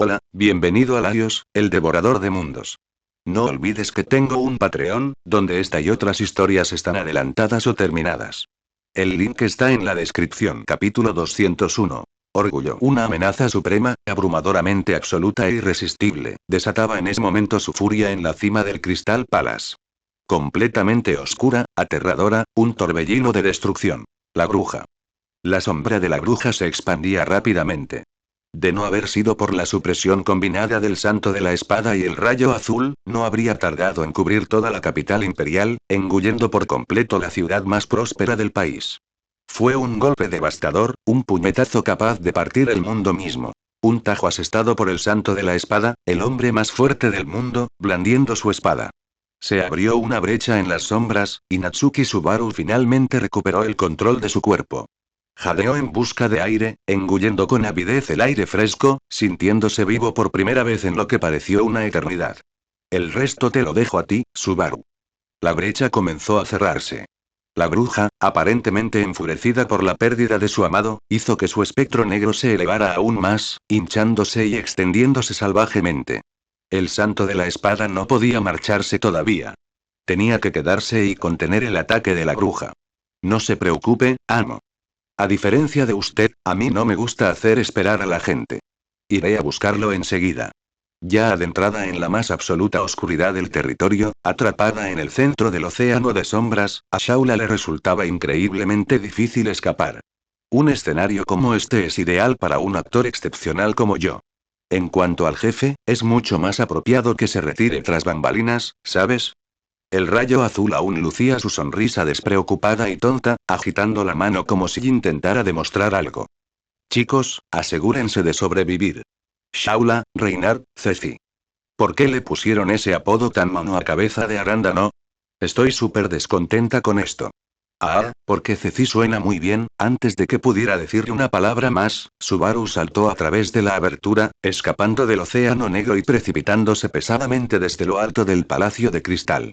Hola, bienvenido a Laios, el devorador de mundos. No olvides que tengo un Patreon, donde esta y otras historias están adelantadas o terminadas. El link está en la descripción. Capítulo 201. Orgullo. Una amenaza suprema, abrumadoramente absoluta e irresistible, desataba en ese momento su furia en la cima del Crystal Palace. Completamente oscura, aterradora, un torbellino de destrucción. La bruja. La sombra de la bruja se expandía rápidamente. De no haber sido por la supresión combinada del Santo de la Espada y el Rayo Azul, no habría tardado en cubrir toda la capital imperial, engullendo por completo la ciudad más próspera del país. Fue un golpe devastador, un puñetazo capaz de partir el mundo mismo. Un tajo asestado por el Santo de la Espada, el hombre más fuerte del mundo, blandiendo su espada. Se abrió una brecha en las sombras, y Natsuki Subaru finalmente recuperó el control de su cuerpo. Jadeó en busca de aire, engullendo con avidez el aire fresco, sintiéndose vivo por primera vez en lo que pareció una eternidad. El resto te lo dejo a ti, Subaru. La brecha comenzó a cerrarse. La bruja, aparentemente enfurecida por la pérdida de su amado, hizo que su espectro negro se elevara aún más, hinchándose y extendiéndose salvajemente. El Santo de la Espada no podía marcharse todavía. Tenía que quedarse y contener el ataque de la bruja. No se preocupe, amo. A diferencia de usted, a mí no me gusta hacer esperar a la gente. Iré a buscarlo enseguida. Ya adentrada en la más absoluta oscuridad del territorio, atrapada en el centro del océano de sombras, a Shaula le resultaba increíblemente difícil escapar. Un escenario como este es ideal para un actor excepcional como yo. En cuanto al jefe, es mucho más apropiado que se retire tras bambalinas, ¿sabes? El Rayo Azul aún lucía su sonrisa despreocupada y tonta, agitando la mano como si intentara demostrar algo. Chicos, asegúrense de sobrevivir. Shaula, Reynard, Ceci. ¿Por qué le pusieron ese apodo tan mono a cabeza de arándano? Estoy súper descontenta con esto. Ah, porque Ceci suena muy bien. Antes de que pudiera decirle una palabra más, Subaru saltó a través de la abertura, escapando del océano negro y precipitándose pesadamente desde lo alto del palacio de cristal.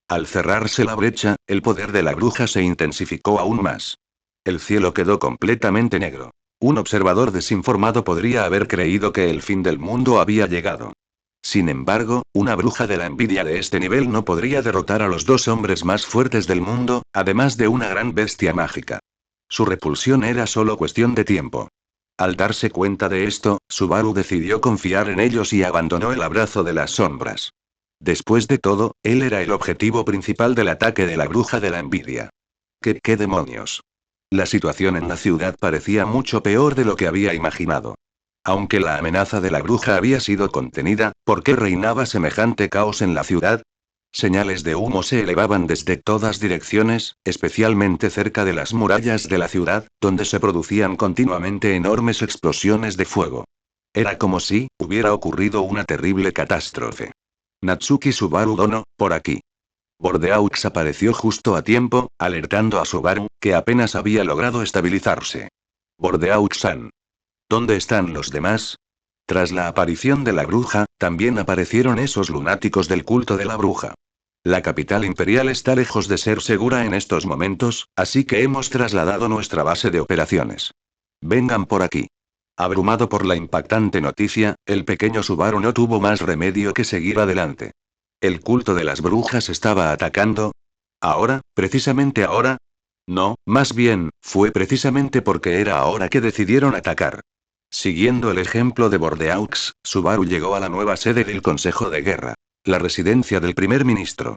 Al cerrarse la brecha, el poder de la bruja se intensificó aún más. El cielo quedó completamente negro. Un observador desinformado podría haber creído que el fin del mundo había llegado. Sin embargo, una bruja de la envidia de este nivel no podría derrotar a los dos hombres más fuertes del mundo, además de una gran bestia mágica. Su repulsión era solo cuestión de tiempo. Al darse cuenta de esto, Subaru decidió confiar en ellos y abandonó el abrazo de las sombras. Después de todo, él era el objetivo principal del ataque de la bruja de la envidia. ¿Qué demonios? La situación en la ciudad parecía mucho peor de lo que había imaginado. Aunque la amenaza de la bruja había sido contenida, ¿por qué reinaba semejante caos en la ciudad? Señales de humo se elevaban desde todas direcciones, especialmente cerca de las murallas de la ciudad, donde se producían continuamente enormes explosiones de fuego. Era como si hubiera ocurrido una terrible catástrofe. Natsuki Subaru Dono, por aquí. Bordeaux apareció justo a tiempo, alertando a Subaru, que apenas había logrado estabilizarse. Bordeaux-san. ¿Dónde están los demás? Tras la aparición de la bruja, también aparecieron esos lunáticos del culto de la bruja. La capital imperial está lejos de ser segura en estos momentos, así que hemos trasladado nuestra base de operaciones. Vengan por aquí. Abrumado por la impactante noticia, el pequeño Subaru no tuvo más remedio que seguir adelante. ¿El culto de las brujas estaba atacando? ¿Ahora, precisamente ahora? No, más bien, fue precisamente porque era ahora que decidieron atacar. Siguiendo el ejemplo de Bordeaux, Subaru llegó a la nueva sede del Consejo de Guerra. La residencia del primer ministro.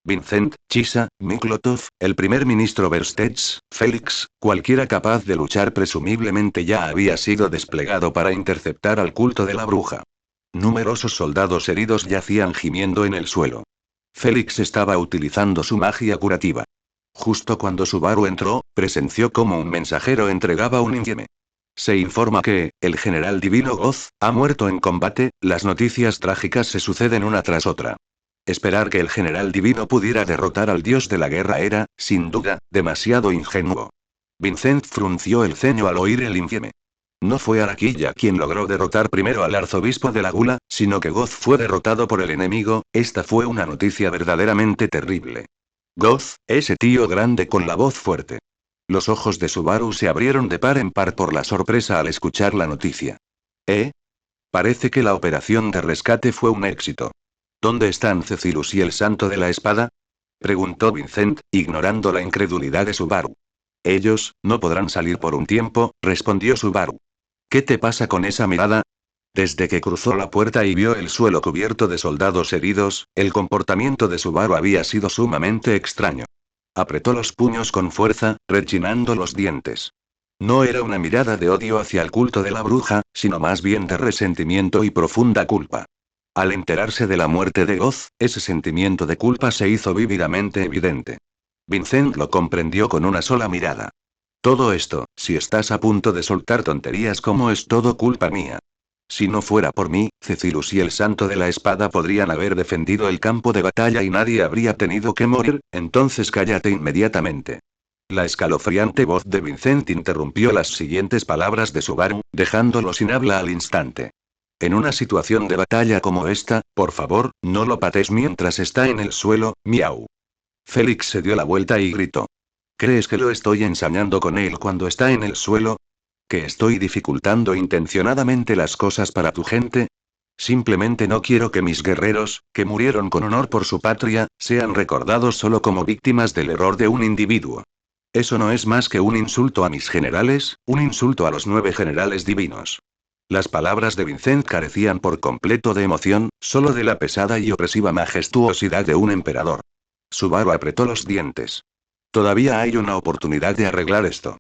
Vincent, Chisa, Miklotov, el primer ministro Verstets, Félix, cualquiera capaz de luchar presumiblemente ya había sido desplegado para interceptar al culto de la bruja. Numerosos soldados heridos yacían gimiendo en el suelo. Félix estaba utilizando su magia curativa. Justo cuando Subaru entró, presenció cómo un mensajero entregaba un informe. Se informa que, el general Divino Goz, ha muerto en combate. Las noticias trágicas se suceden una tras otra. Esperar que el general divino pudiera derrotar al dios de la guerra era, sin duda, demasiado ingenuo. Vincent frunció el ceño al oír el informe. No fue Araquilla quien logró derrotar primero al arzobispo de la Gula, sino que Goz fue derrotado por el enemigo. Esta fue una noticia verdaderamente terrible. Goz, ese tío grande con la voz fuerte. Los ojos de Subaru se abrieron de par en par por la sorpresa al escuchar la noticia. ¿Eh? Parece que la operación de rescate fue un éxito. ¿Dónde están Cecilus y el Santo de la Espada? Preguntó Vincent, ignorando la incredulidad de Subaru. Ellos, no podrán salir por un tiempo, respondió Subaru. ¿Qué te pasa con esa mirada? Desde que cruzó la puerta y vio el suelo cubierto de soldados heridos, el comportamiento de Subaru había sido sumamente extraño. Apretó los puños con fuerza, rechinando los dientes. No era una mirada de odio hacia el culto de la bruja, sino más bien de resentimiento y profunda culpa. Al enterarse de la muerte de Goz, ese sentimiento de culpa se hizo vívidamente evidente. Vincent lo comprendió con una sola mirada. Todo esto, si estás a punto de soltar tonterías como es todo culpa mía. Si no fuera por mí, Cecilus y el Santo de la Espada podrían haber defendido el campo de batalla y nadie habría tenido que morir, entonces cállate inmediatamente. La escalofriante voz de Vincent interrumpió las siguientes palabras de Subaru, dejándolo sin habla al instante. En una situación de batalla como esta, por favor, no lo patees mientras está en el suelo, miau. Félix se dio la vuelta y gritó. ¿Crees que lo estoy ensañando con él cuando está en el suelo? ¿Que estoy dificultando intencionadamente las cosas para tu gente? Simplemente no quiero que mis guerreros, que murieron con honor por su patria, sean recordados solo como víctimas del error de un individuo. Eso no es más que un insulto a mis generales, un insulto a los 9 generales divinos. Las palabras de Vincent carecían por completo de emoción, solo de la pesada y opresiva majestuosidad de un emperador. Subaru apretó los dientes. Todavía hay una oportunidad de arreglar esto.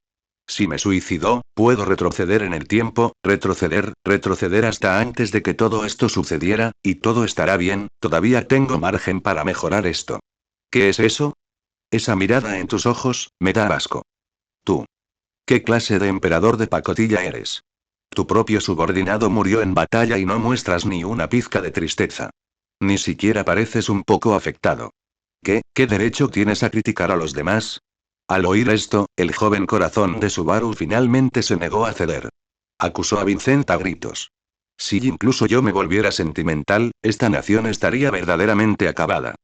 Si me suicido, puedo retroceder en el tiempo, retroceder hasta antes de que todo esto sucediera, y todo estará bien, todavía tengo margen para mejorar esto. ¿Qué es eso? Esa mirada en tus ojos, me da asco. Tú. ¿Qué clase de emperador de pacotilla eres? Tu propio subordinado murió en batalla y no muestras ni una pizca de tristeza. Ni siquiera pareces un poco afectado. ¿Qué derecho tienes a criticar a los demás? Al oír esto, el joven corazón de Subaru finalmente se negó a ceder. Acusó a Vincent a gritos. Si incluso yo me volviera sentimental, esta nación estaría verdaderamente acabada.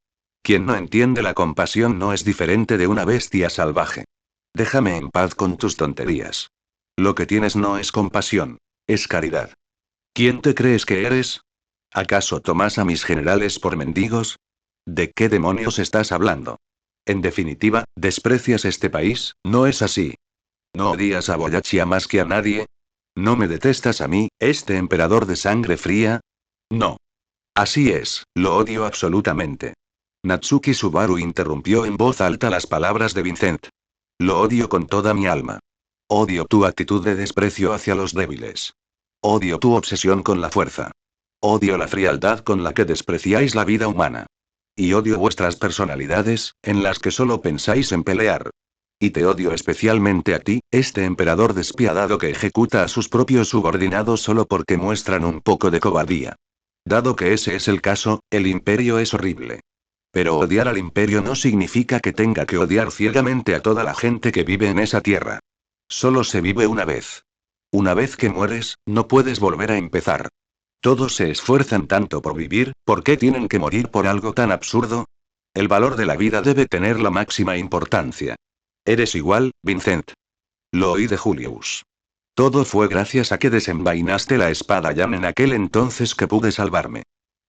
Quien no entiende la compasión no es diferente de una bestia salvaje. Déjame en paz con tus tonterías. Lo que tienes no es compasión, es caridad. ¿Quién te crees que eres? ¿Acaso tomas a mis generales por mendigos? ¿De qué demonios estás hablando? En definitiva, ¿desprecias este país? ¿No es así? ¿No odias a Boyachia más que a nadie? ¿No me detestas a mí, este emperador de sangre fría? No. Así es, lo odio absolutamente. Natsuki Subaru interrumpió en voz alta las palabras de Vincent. Lo odio con toda mi alma. Odio tu actitud de desprecio hacia los débiles. Odio tu obsesión con la fuerza. Odio la frialdad con la que despreciáis la vida humana. Y odio vuestras personalidades, en las que solo pensáis en pelear. Y te odio especialmente a ti, este emperador despiadado que ejecuta a sus propios subordinados solo porque muestran un poco de cobardía. Dado que ese es el caso, el imperio es horrible. Pero odiar al imperio no significa que tenga que odiar ciegamente a toda la gente que vive en esa tierra. Solo se vive una vez. Una vez que mueres, no puedes volver a empezar. Todos se esfuerzan tanto por vivir, ¿por qué tienen que morir por algo tan absurdo? El valor de la vida debe tener la máxima importancia. Eres igual, Vincent. Lo oí de Julius. Todo fue gracias a que desenvainaste la espada Yan en aquel entonces que pude salvarme.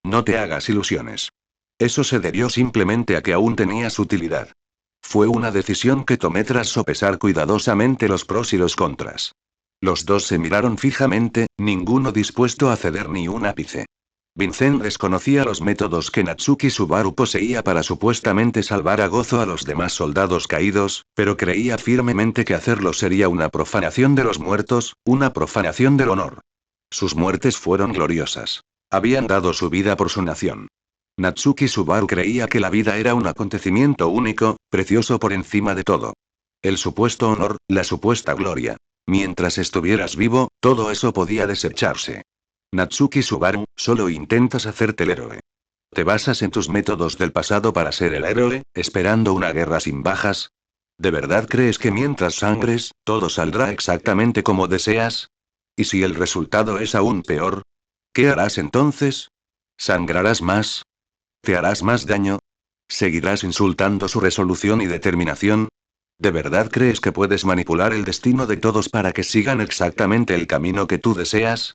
No te hagas ilusiones. Eso se debió simplemente a que aún tenías utilidad. Fue una decisión que tomé tras sopesar cuidadosamente los pros y los contras. Los dos se miraron fijamente, ninguno dispuesto a ceder ni un ápice. Vincent desconocía los métodos que Natsuki Subaru poseía para supuestamente salvar a gozo a los demás soldados caídos, pero creía firmemente que hacerlo sería una profanación de los muertos, una profanación del honor. Sus muertes fueron gloriosas. Habían dado su vida por su nación. Natsuki Subaru creía que la vida era un acontecimiento único, precioso por encima de todo. El supuesto honor, la supuesta gloria. Mientras estuvieras vivo, todo eso podía desecharse. Natsuki Subaru, solo intentas hacerte el héroe. ¿Te basas en tus métodos del pasado para ser el héroe, esperando una guerra sin bajas? ¿De verdad crees que mientras sangres, todo saldrá exactamente como deseas? ¿Y si el resultado es aún peor? ¿Qué harás entonces? ¿Sangrarás más? ¿Te harás más daño? ¿Seguirás insultando su resolución y determinación? ¿De verdad crees que puedes manipular el destino de todos para que sigan exactamente el camino que tú deseas?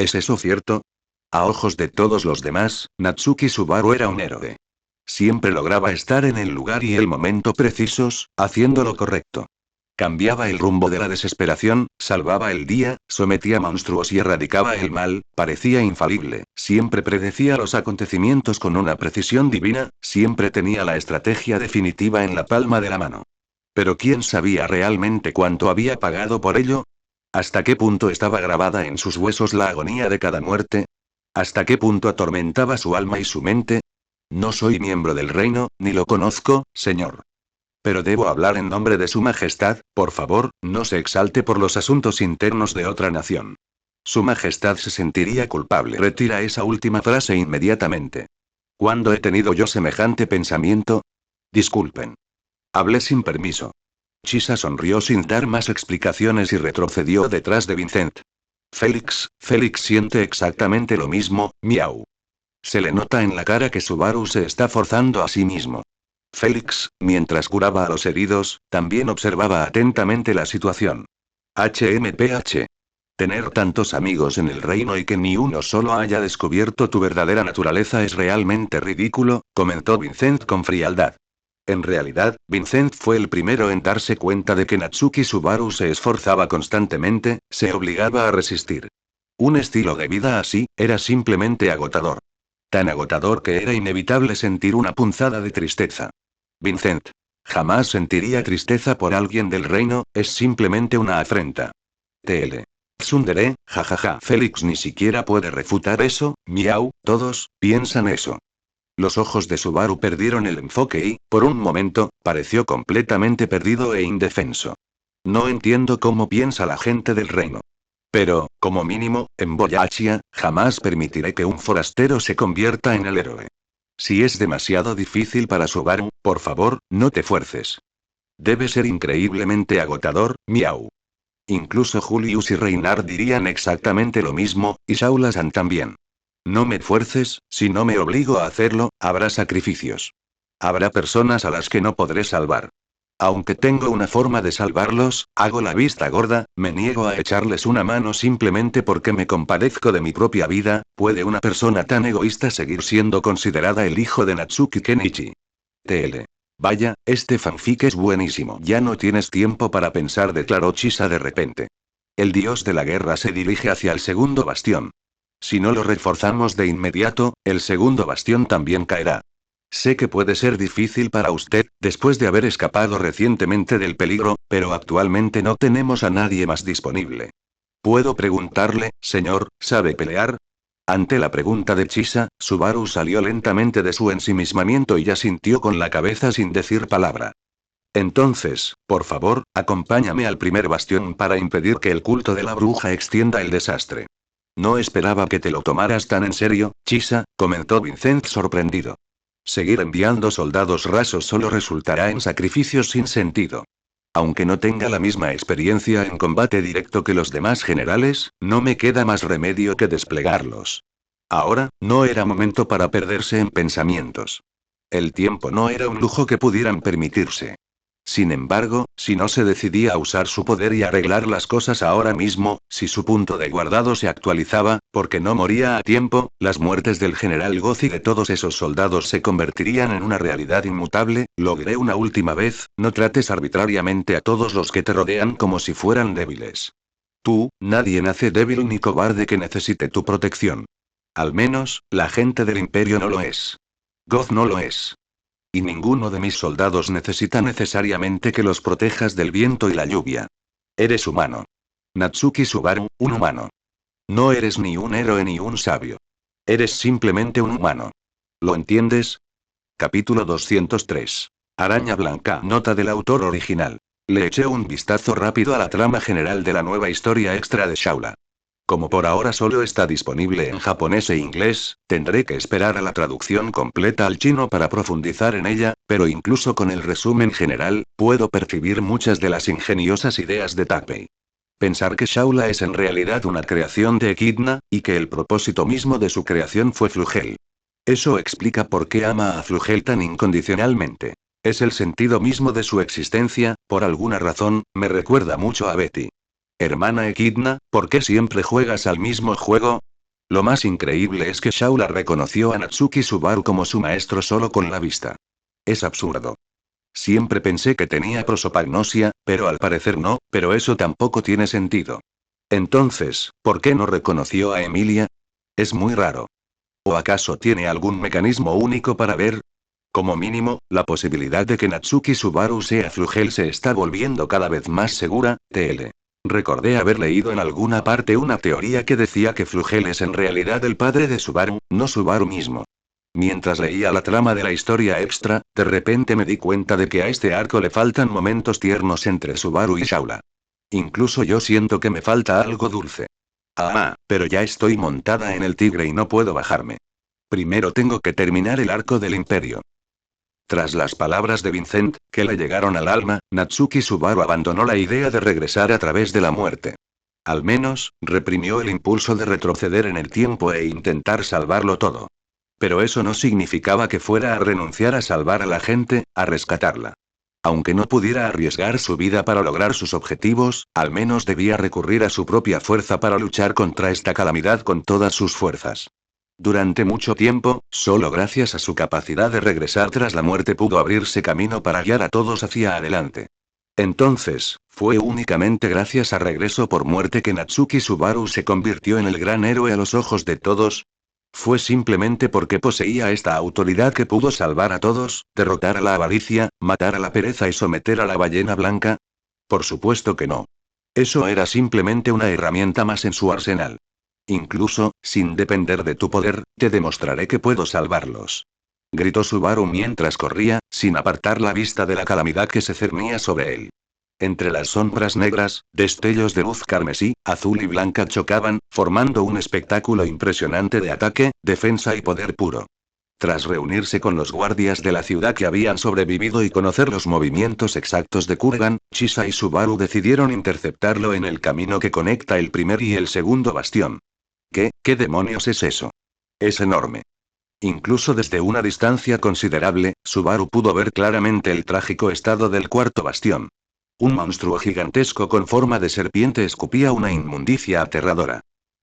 ¿Es eso cierto? A ojos de todos los demás, Natsuki Subaru era un héroe. Siempre lograba estar en el lugar y el momento precisos, haciendo lo correcto. Cambiaba el rumbo de la desesperación, salvaba el día, sometía monstruos y erradicaba el mal, parecía infalible, siempre predecía los acontecimientos con una precisión divina, siempre tenía la estrategia definitiva en la palma de la mano. Pero ¿quién sabía realmente cuánto había pagado por ello? ¿Hasta qué punto estaba grabada en sus huesos la agonía de cada muerte? ¿Hasta qué punto atormentaba su alma y su mente? No soy miembro del reino, ni lo conozco, señor. Pero debo hablar en nombre de su majestad, por favor, no se exalte por los asuntos internos de otra nación. Su majestad se sentiría culpable. Retira esa última frase inmediatamente. ¿Cuándo he tenido yo semejante pensamiento? Disculpen. Hablé sin permiso. Chisa sonrió sin dar más explicaciones y retrocedió detrás de Vincent. Félix siente exactamente lo mismo, miau. Se le nota en la cara que Subaru se está forzando a sí mismo. Félix, mientras curaba a los heridos, también observaba atentamente la situación. HMPH. Tener tantos amigos en el reino y que ni uno solo haya descubierto tu verdadera naturaleza es realmente ridículo, comentó Vincent con frialdad. En realidad, Vincent fue el primero en darse cuenta de que Natsuki Subaru se esforzaba constantemente, se obligaba a resistir. Un estilo de vida así, era simplemente agotador. Tan agotador que era inevitable sentir una punzada de tristeza. Vincent. Jamás sentiría tristeza por alguien del reino, es simplemente una afrenta. TL. Tsundere, jajaja. Félix ni siquiera puede refutar eso, miau, todos, piensan eso. Los ojos de Subaru perdieron el enfoque y, por un momento, pareció completamente perdido e indefenso. No entiendo cómo piensa la gente del reino. Pero, como mínimo, en Boyachia, jamás permitiré que un forastero se convierta en el héroe. Si es demasiado difícil para Subaru, por favor, no te fuerces. Debe ser increíblemente agotador, miau. Incluso Julius y Reinhard dirían exactamente lo mismo, y Shaula-san también. No me fuerces, si no me obligo a hacerlo, habrá sacrificios. Habrá personas a las que no podré salvar. Aunque tengo una forma de salvarlos, hago la vista gorda, me niego a echarles una mano simplemente porque me compadezco de mi propia vida. ¿Puede una persona tan egoísta seguir siendo considerada el hijo de Natsuki Kenichi? TL. Vaya, este fanfic es buenísimo. Ya no tienes tiempo para pensar, declaró Chisa de repente. El dios de la guerra se dirige hacia el segundo bastión. Si no lo reforzamos de inmediato, el segundo bastión también caerá. Sé que puede ser difícil para usted, después de haber escapado recientemente del peligro, pero actualmente no tenemos a nadie más disponible. ¿Puedo preguntarle, señor, sabe pelear? Ante la pregunta de Chisa, Subaru salió lentamente de su ensimismamiento y asintió con la cabeza sin decir palabra. Entonces, por favor, acompáñame al primer bastión para impedir que el culto de la bruja extienda el desastre. No esperaba que te lo tomaras tan en serio, Chisa, comentó Vincent sorprendido. Seguir enviando soldados rasos solo resultará en sacrificios sin sentido. Aunque no tenga la misma experiencia en combate directo que los demás generales, no me queda más remedio que desplegarlos. Ahora, no era momento para perderse en pensamientos. El tiempo no era un lujo que pudieran permitirse. Sin embargo, si no se decidía a usar su poder y arreglar las cosas ahora mismo, si su punto de guardado se actualizaba, porque no moría a tiempo, las muertes del general Goz y de todos esos soldados se convertirían en una realidad inmutable. Logré una última vez, no trates arbitrariamente a todos los que te rodean como si fueran débiles. Nadie nace débil ni cobarde que necesite tu protección. Al menos, la gente del imperio no lo es. Goz no lo es. Y ninguno de mis soldados necesita necesariamente que los protejas del viento y la lluvia. Eres humano. Natsuki Subaru, un humano. No eres ni un héroe ni un sabio. Eres simplemente un humano. ¿Lo entiendes? Capítulo 203. Araña Blanca. Nota del autor original. Le eché un vistazo rápido a la trama general de la nueva historia extra de Shaula. Como por ahora solo está disponible en japonés e inglés, tendré que esperar a la traducción completa al chino para profundizar en ella, pero incluso con el resumen general, puedo percibir muchas de las ingeniosas ideas de Takei. Pensar que Shaula es en realidad una creación de Echidna, y que el propósito mismo de su creación fue Flugel. Eso explica por qué ama a Flugel tan incondicionalmente. Es el sentido mismo de su existencia, por alguna razón, me recuerda mucho a Betty. Hermana Echidna, ¿por qué siempre juegas al mismo juego? Lo más increíble es que Shaula reconoció a Natsuki Subaru como su maestro solo con la vista. Es absurdo. Siempre pensé que tenía prosopagnosia, pero al parecer no, pero eso tampoco tiene sentido. Entonces, ¿por qué no reconoció a Emilia? Es muy raro. ¿O acaso tiene algún mecanismo único para ver? Como mínimo, la posibilidad de que Natsuki Subaru sea Flugel se está volviendo cada vez más segura, TL. Recordé haber leído en alguna parte una teoría que decía que Flugel es en realidad el padre de Subaru, no Subaru mismo. Mientras leía la trama de la historia extra, de repente me di cuenta de que a este arco le faltan momentos tiernos entre Subaru y Shaula. Incluso yo siento que me falta algo dulce. Ah, pero ya estoy montada en el tigre y no puedo bajarme. Primero tengo que terminar el arco del imperio. Tras las palabras de Vincent, que le llegaron al alma, Natsuki Subaru abandonó la idea de regresar a través de la muerte. Al menos, reprimió el impulso de retroceder en el tiempo e intentar salvarlo todo. Pero eso no significaba que fuera a renunciar a salvar a la gente, a rescatarla. Aunque no pudiera arriesgar su vida para lograr sus objetivos, al menos debía recurrir a su propia fuerza para luchar contra esta calamidad con todas sus fuerzas. Durante mucho tiempo, solo gracias a su capacidad de regresar tras la muerte pudo abrirse camino para guiar a todos hacia adelante. Entonces, fue únicamente gracias a Regreso por Muerte que Natsuki Subaru se convirtió en el gran héroe a los ojos de todos. ¿Fue simplemente porque poseía esta autoridad que pudo salvar a todos, derrotar a la avaricia, matar a la pereza y someter a la ballena blanca? Por supuesto que no. Eso era simplemente una herramienta más en su arsenal. Incluso, sin depender de tu poder, te demostraré que puedo salvarlos. Gritó Subaru mientras corría, sin apartar la vista de la calamidad que se cernía sobre él. Entre las sombras negras, destellos de luz carmesí, azul y blanca chocaban, formando un espectáculo impresionante de ataque, defensa y poder puro. Tras reunirse con los guardias de la ciudad que habían sobrevivido y conocer los movimientos exactos de Kurgan, Chisa y Subaru decidieron interceptarlo en el camino que conecta el primer y el segundo bastión. ¿Qué demonios es eso? Es enorme. Incluso desde una distancia considerable, Subaru pudo ver claramente el trágico estado del cuarto bastión. Un monstruo gigantesco con forma de serpiente escupía una inmundicia aterradora.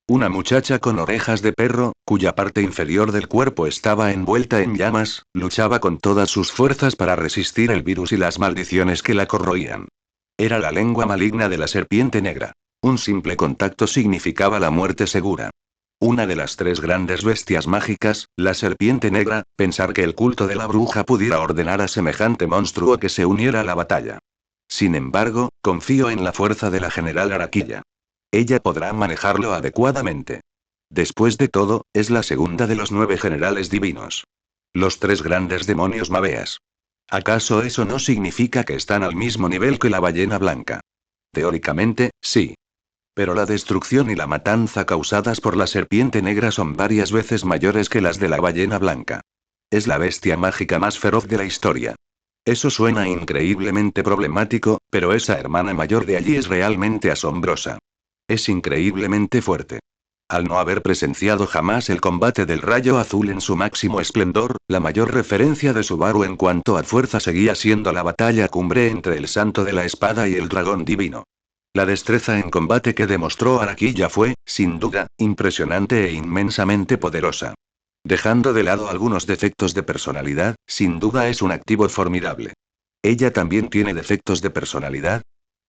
Una muchacha con orejas de perro, cuya parte inferior del cuerpo estaba envuelta en llamas, luchaba con todas sus fuerzas para resistir el virus y las maldiciones que la corroían. Era la lengua maligna de la serpiente negra. Un simple contacto significaba la muerte segura. Una de las tres grandes bestias mágicas, la serpiente negra, pensar que el culto de la bruja pudiera ordenar a semejante monstruo que se uniera a la batalla. Sin embargo, confío en la fuerza de la general Araquilla. Ella podrá manejarlo adecuadamente. Después de todo, es la segunda de los 9 generales divinos. Los 3 grandes demonios mabeas. ¿Acaso eso no significa que están al mismo nivel que la ballena blanca? Teóricamente, sí. Pero la destrucción y la matanza causadas por la serpiente negra son varias veces mayores que las de la ballena blanca. Es la bestia mágica más feroz de la historia. Eso suena increíblemente problemático, pero esa hermana mayor de allí es realmente asombrosa. Es increíblemente fuerte. Al no haber presenciado jamás el combate del rayo azul en su máximo esplendor, la mayor referencia de Subaru en cuanto a fuerza seguía siendo la batalla cumbre entre el Santo de la Espada y el Dragón Divino. La destreza en combate que demostró Araquilla fue, sin duda, impresionante e inmensamente poderosa. Dejando de lado algunos defectos de personalidad, sin duda es un activo formidable. ¿Ella también tiene defectos de personalidad?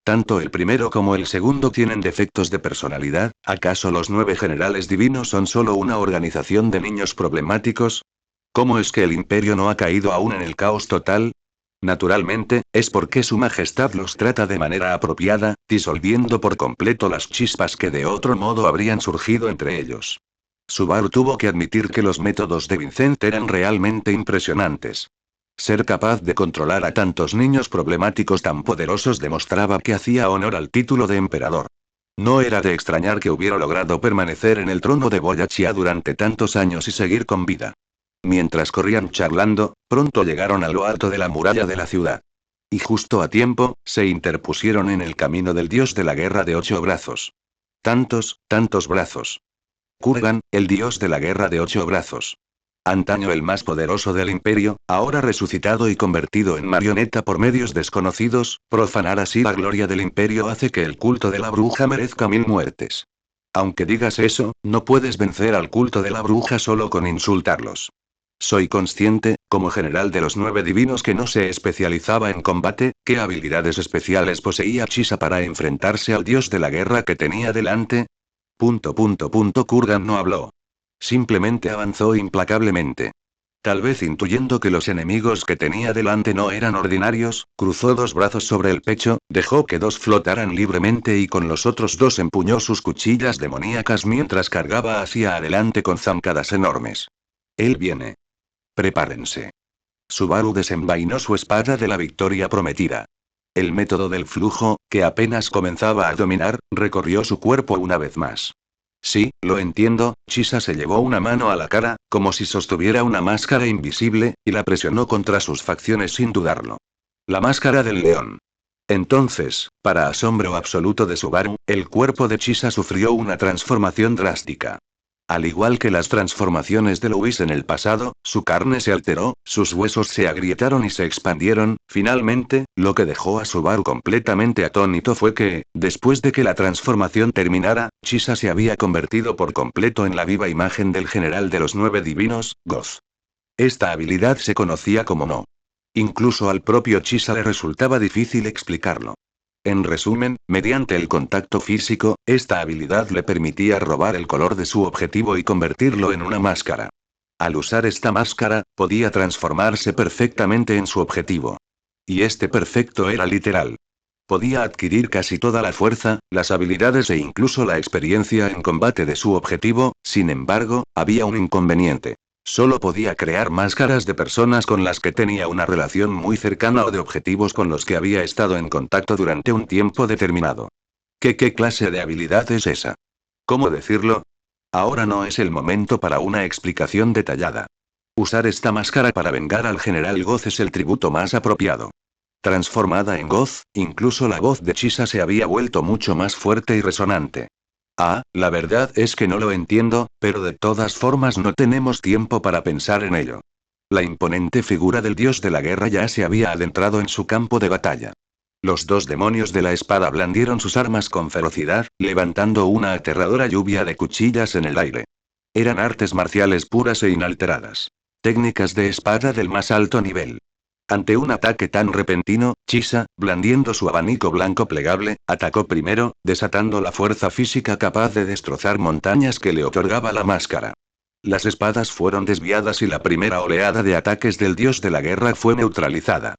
Tanto el primero como el segundo tienen defectos de personalidad. ¿Acaso los 9 generales divinos son solo una organización de niños problemáticos? ¿Cómo es que el imperio no ha caído aún en el caos total? Naturalmente, es porque su majestad los trata de manera apropiada, disolviendo por completo las chispas que de otro modo habrían surgido entre ellos. Subaru tuvo que admitir que los métodos de Vincent eran realmente impresionantes. Ser capaz de controlar a tantos niños problemáticos tan poderosos demostraba que hacía honor al título de emperador. No era de extrañar que hubiera logrado permanecer en el trono de Boyachia durante tantos años y seguir con vida. Mientras corrían charlando, pronto llegaron a lo alto de la muralla de la ciudad. Y justo a tiempo, se interpusieron en el camino del dios de la guerra de 8 brazos. Tantos brazos. Kurgan, el dios de la guerra de 8 brazos. Antaño el más poderoso del imperio, ahora resucitado y convertido en marioneta por medios desconocidos, profanar así la gloria del imperio hace que el culto de la bruja merezca 1000 muertes. Aunque digas eso, no puedes vencer al culto de la bruja solo con insultarlos. Soy consciente, como general de los 9 divinos que no se especializaba en combate, qué habilidades especiales poseía Chisa para enfrentarse al dios de la guerra que tenía delante. Kurgan no habló. Simplemente avanzó implacablemente. Tal vez intuyendo que los enemigos que tenía delante no eran ordinarios, cruzó 2 brazos sobre el pecho, dejó que 2 flotaran libremente y con los otros 2 empuñó sus cuchillas demoníacas mientras cargaba hacia adelante con zancadas enormes. Él viene. Prepárense. Subaru desenvainó su espada de la victoria prometida. El método del flujo, que apenas comenzaba a dominar, recorrió su cuerpo una vez más. Sí, lo entiendo. Chisa se llevó una mano a la cara, como si sostuviera una máscara invisible, y la presionó contra sus facciones sin dudarlo. La máscara del león. Entonces, para asombro absoluto de Subaru, el cuerpo de Chisa sufrió una transformación drástica. Al igual que las transformaciones de Luis en el pasado, su carne se alteró, sus huesos se agrietaron y se expandieron. Finalmente, lo que dejó a Subaru completamente atónito fue que, después de que la transformación terminara, Chisa se había convertido por completo en la viva imagen del general de los 9 divinos, Goz. Esta habilidad se conocía como No. Incluso al propio Chisa le resultaba difícil explicarlo. En resumen, mediante el contacto físico, esta habilidad le permitía robar el color de su objetivo y convertirlo en una máscara. Al usar esta máscara, podía transformarse perfectamente en su objetivo. Y este perfecto era literal. Podía adquirir casi toda la fuerza, las habilidades e incluso la experiencia en combate de su objetivo. Sin embargo, había un inconveniente. Solo podía crear máscaras de personas con las que tenía una relación muy cercana o de objetivos con los que había estado en contacto durante un tiempo determinado. ¿Qué clase de habilidad es esa? ¿Cómo decirlo? Ahora no es el momento para una explicación detallada. Usar esta máscara para vengar al general Goz es el tributo más apropiado. Transformada en Goz, incluso la voz de Chisa se había vuelto mucho más fuerte y resonante. La verdad es que no lo entiendo, pero de todas formas no tenemos tiempo para pensar en ello. La imponente figura del dios de la guerra ya se había adentrado en su campo de batalla. Los 2 demonios de la espada blandieron sus armas con ferocidad, levantando una aterradora lluvia de cuchillas en el aire. Eran artes marciales puras e inalteradas. Técnicas de espada del más alto nivel. Ante un ataque tan repentino, Chisa, blandiendo su abanico blanco plegable, atacó primero, desatando la fuerza física capaz de destrozar montañas que le otorgaba la máscara. Las espadas fueron desviadas y la primera oleada de ataques del dios de la guerra fue neutralizada.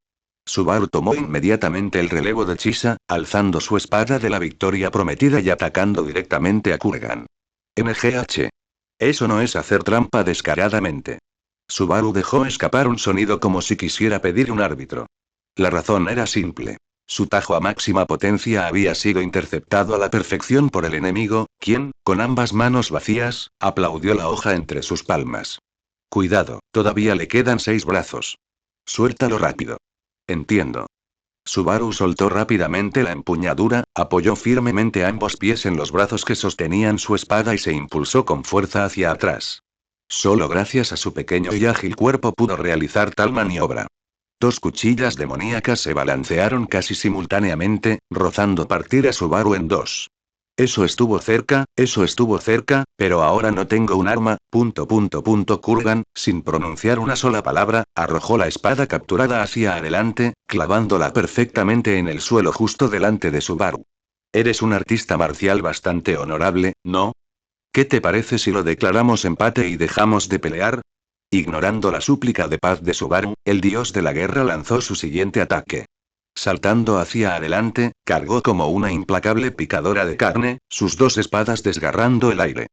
Subaru tomó inmediatamente el relevo de Chisa, alzando su espada de la victoria prometida y atacando directamente a Kurgan. NGH. Eso no es hacer trampa descaradamente. Subaru dejó escapar un sonido como si quisiera pedir un árbitro. La razón era simple. Su tajo a máxima potencia había sido interceptado a la perfección por el enemigo, quien, con ambas manos vacías, aplaudió la hoja entre sus palmas. Cuidado, todavía le quedan 6 brazos. Suéltalo rápido. Entiendo. Subaru soltó rápidamente la empuñadura, apoyó firmemente ambos pies en los brazos que sostenían su espada y se impulsó con fuerza hacia atrás. Solo gracias a su pequeño y ágil cuerpo pudo realizar tal maniobra. 2 cuchillas demoníacas se balancearon casi simultáneamente, rozando partir a Subaru en 2. Eso estuvo cerca, pero ahora no tengo un arma. Kurgan, sin pronunciar una sola palabra, arrojó la espada capturada hacia adelante, clavándola perfectamente en el suelo justo delante de Subaru. Eres un artista marcial bastante honorable, ¿no? ¿Qué te parece si lo declaramos empate y dejamos de pelear? Ignorando la súplica de paz de Subaru, el dios de la guerra lanzó su siguiente ataque. Saltando hacia adelante, cargó como una implacable picadora de carne, sus 2 espadas desgarrando el aire.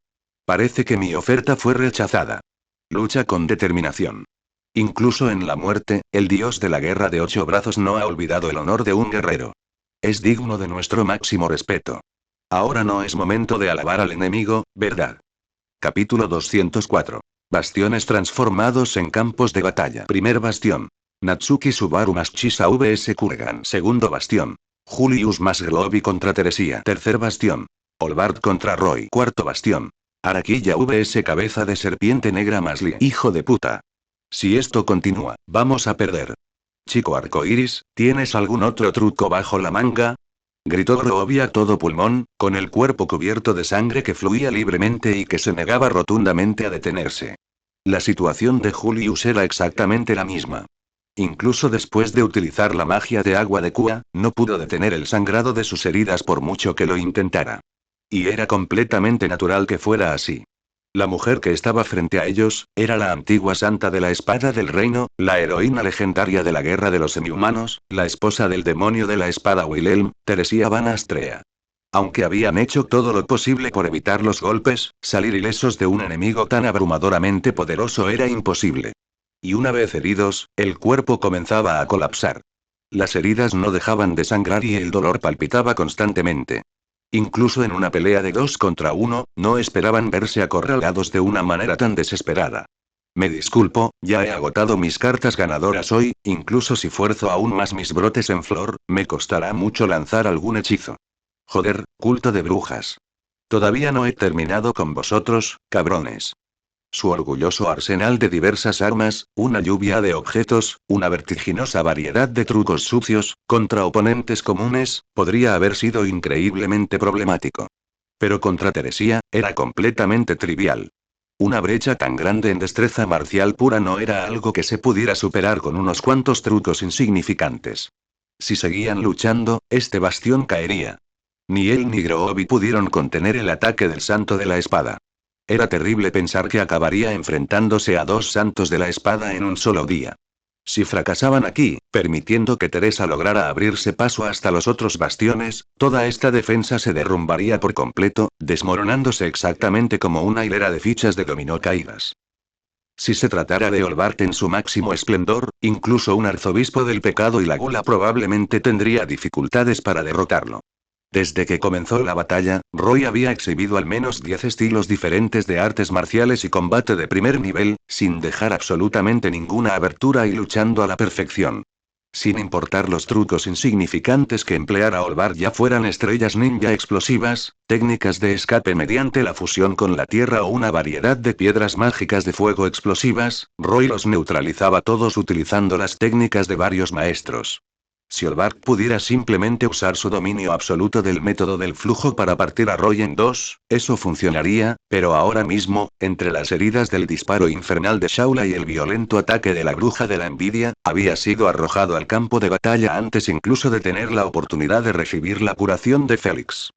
Parece que mi oferta fue rechazada. Lucha con determinación. Incluso en la muerte, el dios de la guerra de 8 brazos no ha olvidado el honor de un guerrero. Es digno de nuestro máximo respeto. Ahora no es momento de alabar al enemigo, ¿verdad? Capítulo 204. Bastiones transformados en campos de batalla. Primer bastión. Natsuki Subaru más Chisa vs Kurgan. Segundo bastión. Julius más Globy contra Teresia. Tercer bastión. Olbart contra Roy. Cuarto bastión. Araquilla vs Cabeza de Serpiente Negra más Lee. Hijo de puta. Si esto continúa, vamos a perder. Chico arcoiris, ¿tienes algún otro truco bajo la manga? Gritó Robbie a todo pulmón, con el cuerpo cubierto de sangre que fluía libremente y que se negaba rotundamente a detenerse. La situación de Julius era exactamente la misma. Incluso después de utilizar la magia de agua de Kua, no pudo detener el sangrado de sus heridas por mucho que lo intentara. Y era completamente natural que fuera así. La mujer que estaba frente a ellos, era la antigua santa de la espada del reino, la heroína legendaria de la guerra de los semihumanos, la esposa del demonio de la espada Wilhelm, Teresia Van Astrea. Aunque habían hecho todo lo posible por evitar los golpes, salir ilesos de un enemigo tan abrumadoramente poderoso era imposible. Y una vez heridos, el cuerpo comenzaba a colapsar. Las heridas no dejaban de sangrar y el dolor palpitaba constantemente. Incluso en una pelea de 2 contra 1, no esperaban verse acorralados de una manera tan desesperada. Me disculpo, ya he agotado mis cartas ganadoras hoy, incluso si fuerzo aún más mis brotes en flor, me costará mucho lanzar algún hechizo. Joder, culto de brujas. Todavía no he terminado con vosotros, cabrones. Su orgulloso arsenal de diversas armas, una lluvia de objetos, una vertiginosa variedad de trucos sucios, contra oponentes comunes, podría haber sido increíblemente problemático. Pero contra Teresia, era completamente trivial. Una brecha tan grande en destreza marcial pura no era algo que se pudiera superar con unos cuantos trucos insignificantes. Si seguían luchando, este bastión caería. Ni él ni Groovy pudieron contener el ataque del Santo de la Espada. Era terrible pensar que acabaría enfrentándose a 2 santos de la espada en un solo día. Si fracasaban aquí, permitiendo que Teresa lograra abrirse paso hasta los otros bastiones, toda esta defensa se derrumbaría por completo, desmoronándose exactamente como una hilera de fichas de dominó caídas. Si se tratara de Olbart en su máximo esplendor, incluso un arzobispo del pecado y la gula probablemente tendría dificultades para derrotarlo. Desde que comenzó la batalla, Roy había exhibido al menos 10 estilos diferentes de artes marciales y combate de primer nivel, sin dejar absolutamente ninguna abertura y luchando a la perfección. Sin importar los trucos insignificantes que empleara Olvar, ya fueran estrellas ninja explosivas, técnicas de escape mediante la fusión con la tierra o una variedad de piedras mágicas de fuego explosivas, Roy los neutralizaba todos utilizando las técnicas de varios maestros. Si Olbart pudiera simplemente usar su dominio absoluto del método del flujo para partir a Roy en 2, eso funcionaría, pero ahora mismo, entre las heridas del disparo infernal de Shaula y el violento ataque de la bruja de la envidia, había sido arrojado al campo de batalla antes incluso de tener la oportunidad de recibir la curación de Félix.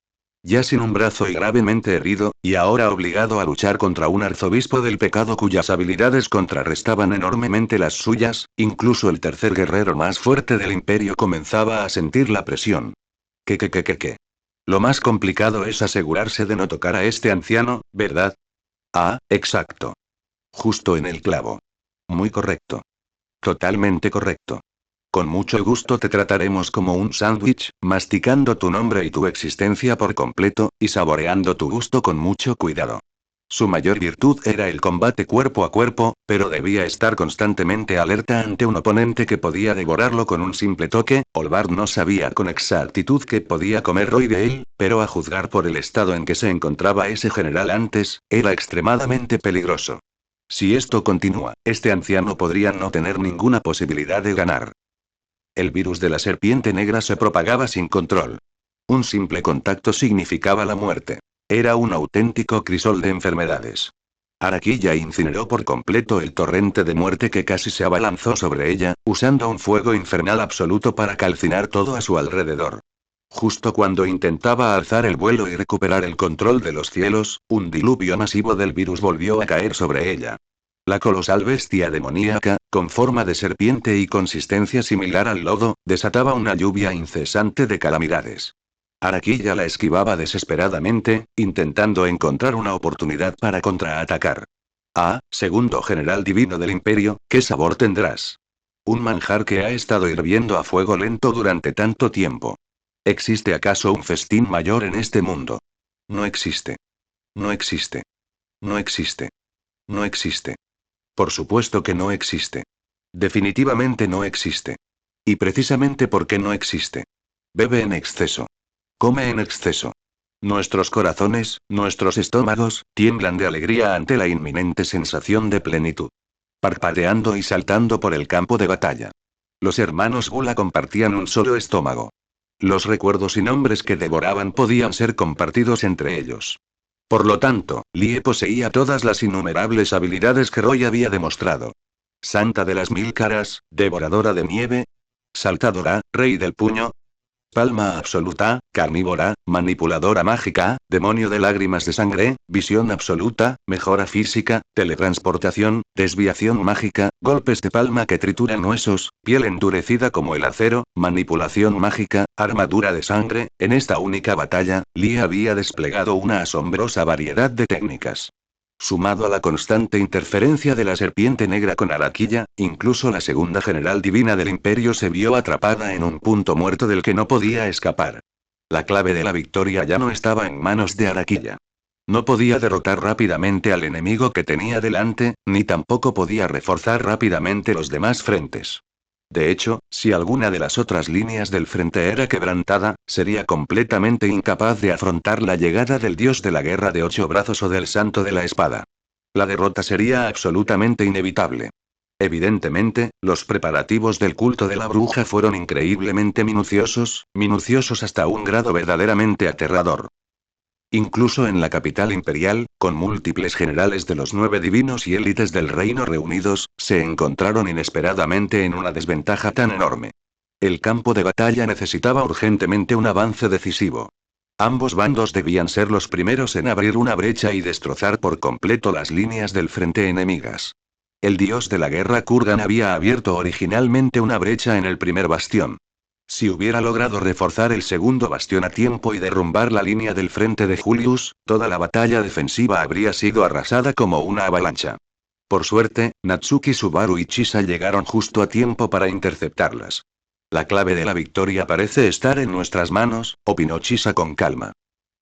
Ya sin un brazo y gravemente herido, y ahora obligado a luchar contra un arzobispo del pecado cuyas habilidades contrarrestaban enormemente las suyas, incluso el tercer guerrero más fuerte del imperio comenzaba a sentir la presión. ¿Qué? Lo más complicado es asegurarse de no tocar a este anciano, ¿verdad? Ah, exacto. Justo en el clavo. Muy correcto. Totalmente correcto. Con mucho gusto te trataremos como un sándwich, masticando tu nombre y tu existencia por completo, y saboreando tu gusto con mucho cuidado. Su mayor virtud era el combate cuerpo a cuerpo, pero debía estar constantemente alerta ante un oponente que podía devorarlo con un simple toque. Olvar no sabía con exactitud qué podía comer Roy de él, pero a juzgar por el estado en que se encontraba ese general antes, era extremadamente peligroso. Si esto continúa, este anciano podría no tener ninguna posibilidad de ganar. El virus de la serpiente negra se propagaba sin control. Un simple contacto significaba la muerte. Era un auténtico crisol de enfermedades. Araquilla incineró por completo el torrente de muerte que casi se abalanzó sobre ella, usando un fuego infernal absoluto para calcinar todo a su alrededor. Justo cuando intentaba alzar el vuelo y recuperar el control de los cielos, un diluvio masivo del virus volvió a caer sobre ella. La colosal bestia demoníaca, con forma de serpiente y consistencia similar al lodo, desataba una lluvia incesante de calamidades. Araquilla la esquivaba desesperadamente, intentando encontrar una oportunidad para contraatacar. Ah, segundo general divino del imperio, ¿qué sabor tendrás? Un manjar que ha estado hirviendo a fuego lento durante tanto tiempo. ¿Existe acaso un festín mayor en este mundo? No existe. No existe. No existe. No existe. Por supuesto que no existe. Definitivamente no existe. Y precisamente porque no existe. Bebe en exceso. Come en exceso. Nuestros corazones, nuestros estómagos, tiemblan de alegría ante la inminente sensación de plenitud. Parpadeando y saltando por el campo de batalla. Los hermanos Gula compartían un solo estómago. Los recuerdos y nombres que devoraban podían ser compartidos entre ellos. Por lo tanto, Lie poseía todas las innumerables habilidades que Roy había demostrado. Santa de las mil caras, devoradora de nieve. Saltadora, rey del puño. Palma absoluta, carnívora, manipuladora mágica, demonio de lágrimas de sangre, visión absoluta, mejora física, teletransportación, desviación mágica, golpes de palma que trituran huesos, piel endurecida como el acero, manipulación mágica, armadura de sangre. En esta única batalla, Lee había desplegado una asombrosa variedad de técnicas. Sumado a la constante interferencia de la serpiente negra con Araquilla, incluso la segunda general divina del imperio se vio atrapada en un punto muerto del que no podía escapar. La clave de la victoria ya no estaba en manos de Araquilla. No podía derrotar rápidamente al enemigo que tenía delante, ni tampoco podía reforzar rápidamente los demás frentes. De hecho, si alguna de las otras líneas del frente era quebrantada, sería completamente incapaz de afrontar la llegada del dios de la guerra de 8 brazos o del santo de la espada. La derrota sería absolutamente inevitable. Evidentemente, los preparativos del culto de la bruja fueron increíblemente minuciosos hasta un grado verdaderamente aterrador. Incluso en la capital imperial, con múltiples generales de los 9 divinos y élites del reino reunidos, se encontraron inesperadamente en una desventaja tan enorme. El campo de batalla necesitaba urgentemente un avance decisivo. Ambos bandos debían ser los primeros en abrir una brecha y destrozar por completo las líneas del frente enemigas. El dios de la guerra Kurgan había abierto originalmente una brecha en el primer bastión. Si hubiera logrado reforzar el segundo bastión a tiempo y derrumbar la línea del frente de Julius, toda la batalla defensiva habría sido arrasada como una avalancha. Por suerte, Natsuki Subaru y Chisa llegaron justo a tiempo para interceptarlas. La clave de la victoria parece estar en nuestras manos, opinó Chisa con calma.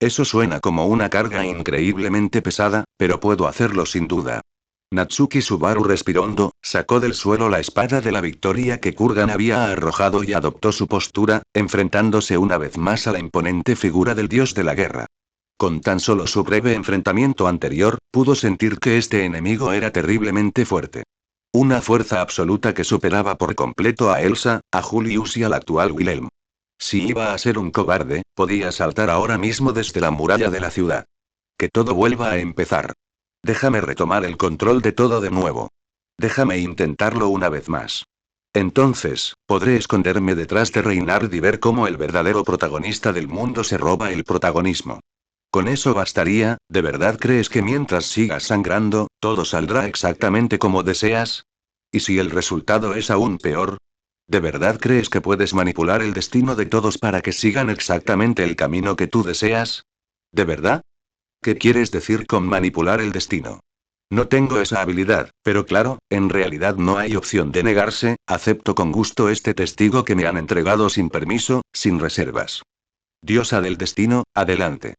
Eso suena como una carga increíblemente pesada, pero puedo hacerlo sin duda. Natsuki Subaru respiró hondo, sacó del suelo la espada de la victoria que Kurgan había arrojado y adoptó su postura, enfrentándose una vez más a la imponente figura del dios de la guerra. Con tan solo su breve enfrentamiento anterior, pudo sentir que este enemigo era terriblemente fuerte. Una fuerza absoluta que superaba por completo a Elsa, a Julius y al actual Wilhelm. Si iba a ser un cobarde, podía saltar ahora mismo desde la muralla de la ciudad. Que todo vuelva a empezar. Déjame retomar el control de todo de nuevo. Déjame intentarlo una vez más. Entonces, podré esconderme detrás de Reinhard y ver cómo el verdadero protagonista del mundo se roba el protagonismo. Con eso bastaría. ¿De verdad crees que mientras sigas sangrando, todo saldrá exactamente como deseas? ¿Y si el resultado es aún peor? ¿De verdad crees que puedes manipular el destino de todos para que sigan exactamente el camino que tú deseas? ¿De verdad? ¿Qué quieres decir con manipular el destino? No tengo esa habilidad, pero claro, en realidad no hay opción de negarse. Acepto con gusto este testigo que me han entregado sin permiso, sin reservas. Diosa del destino, adelante.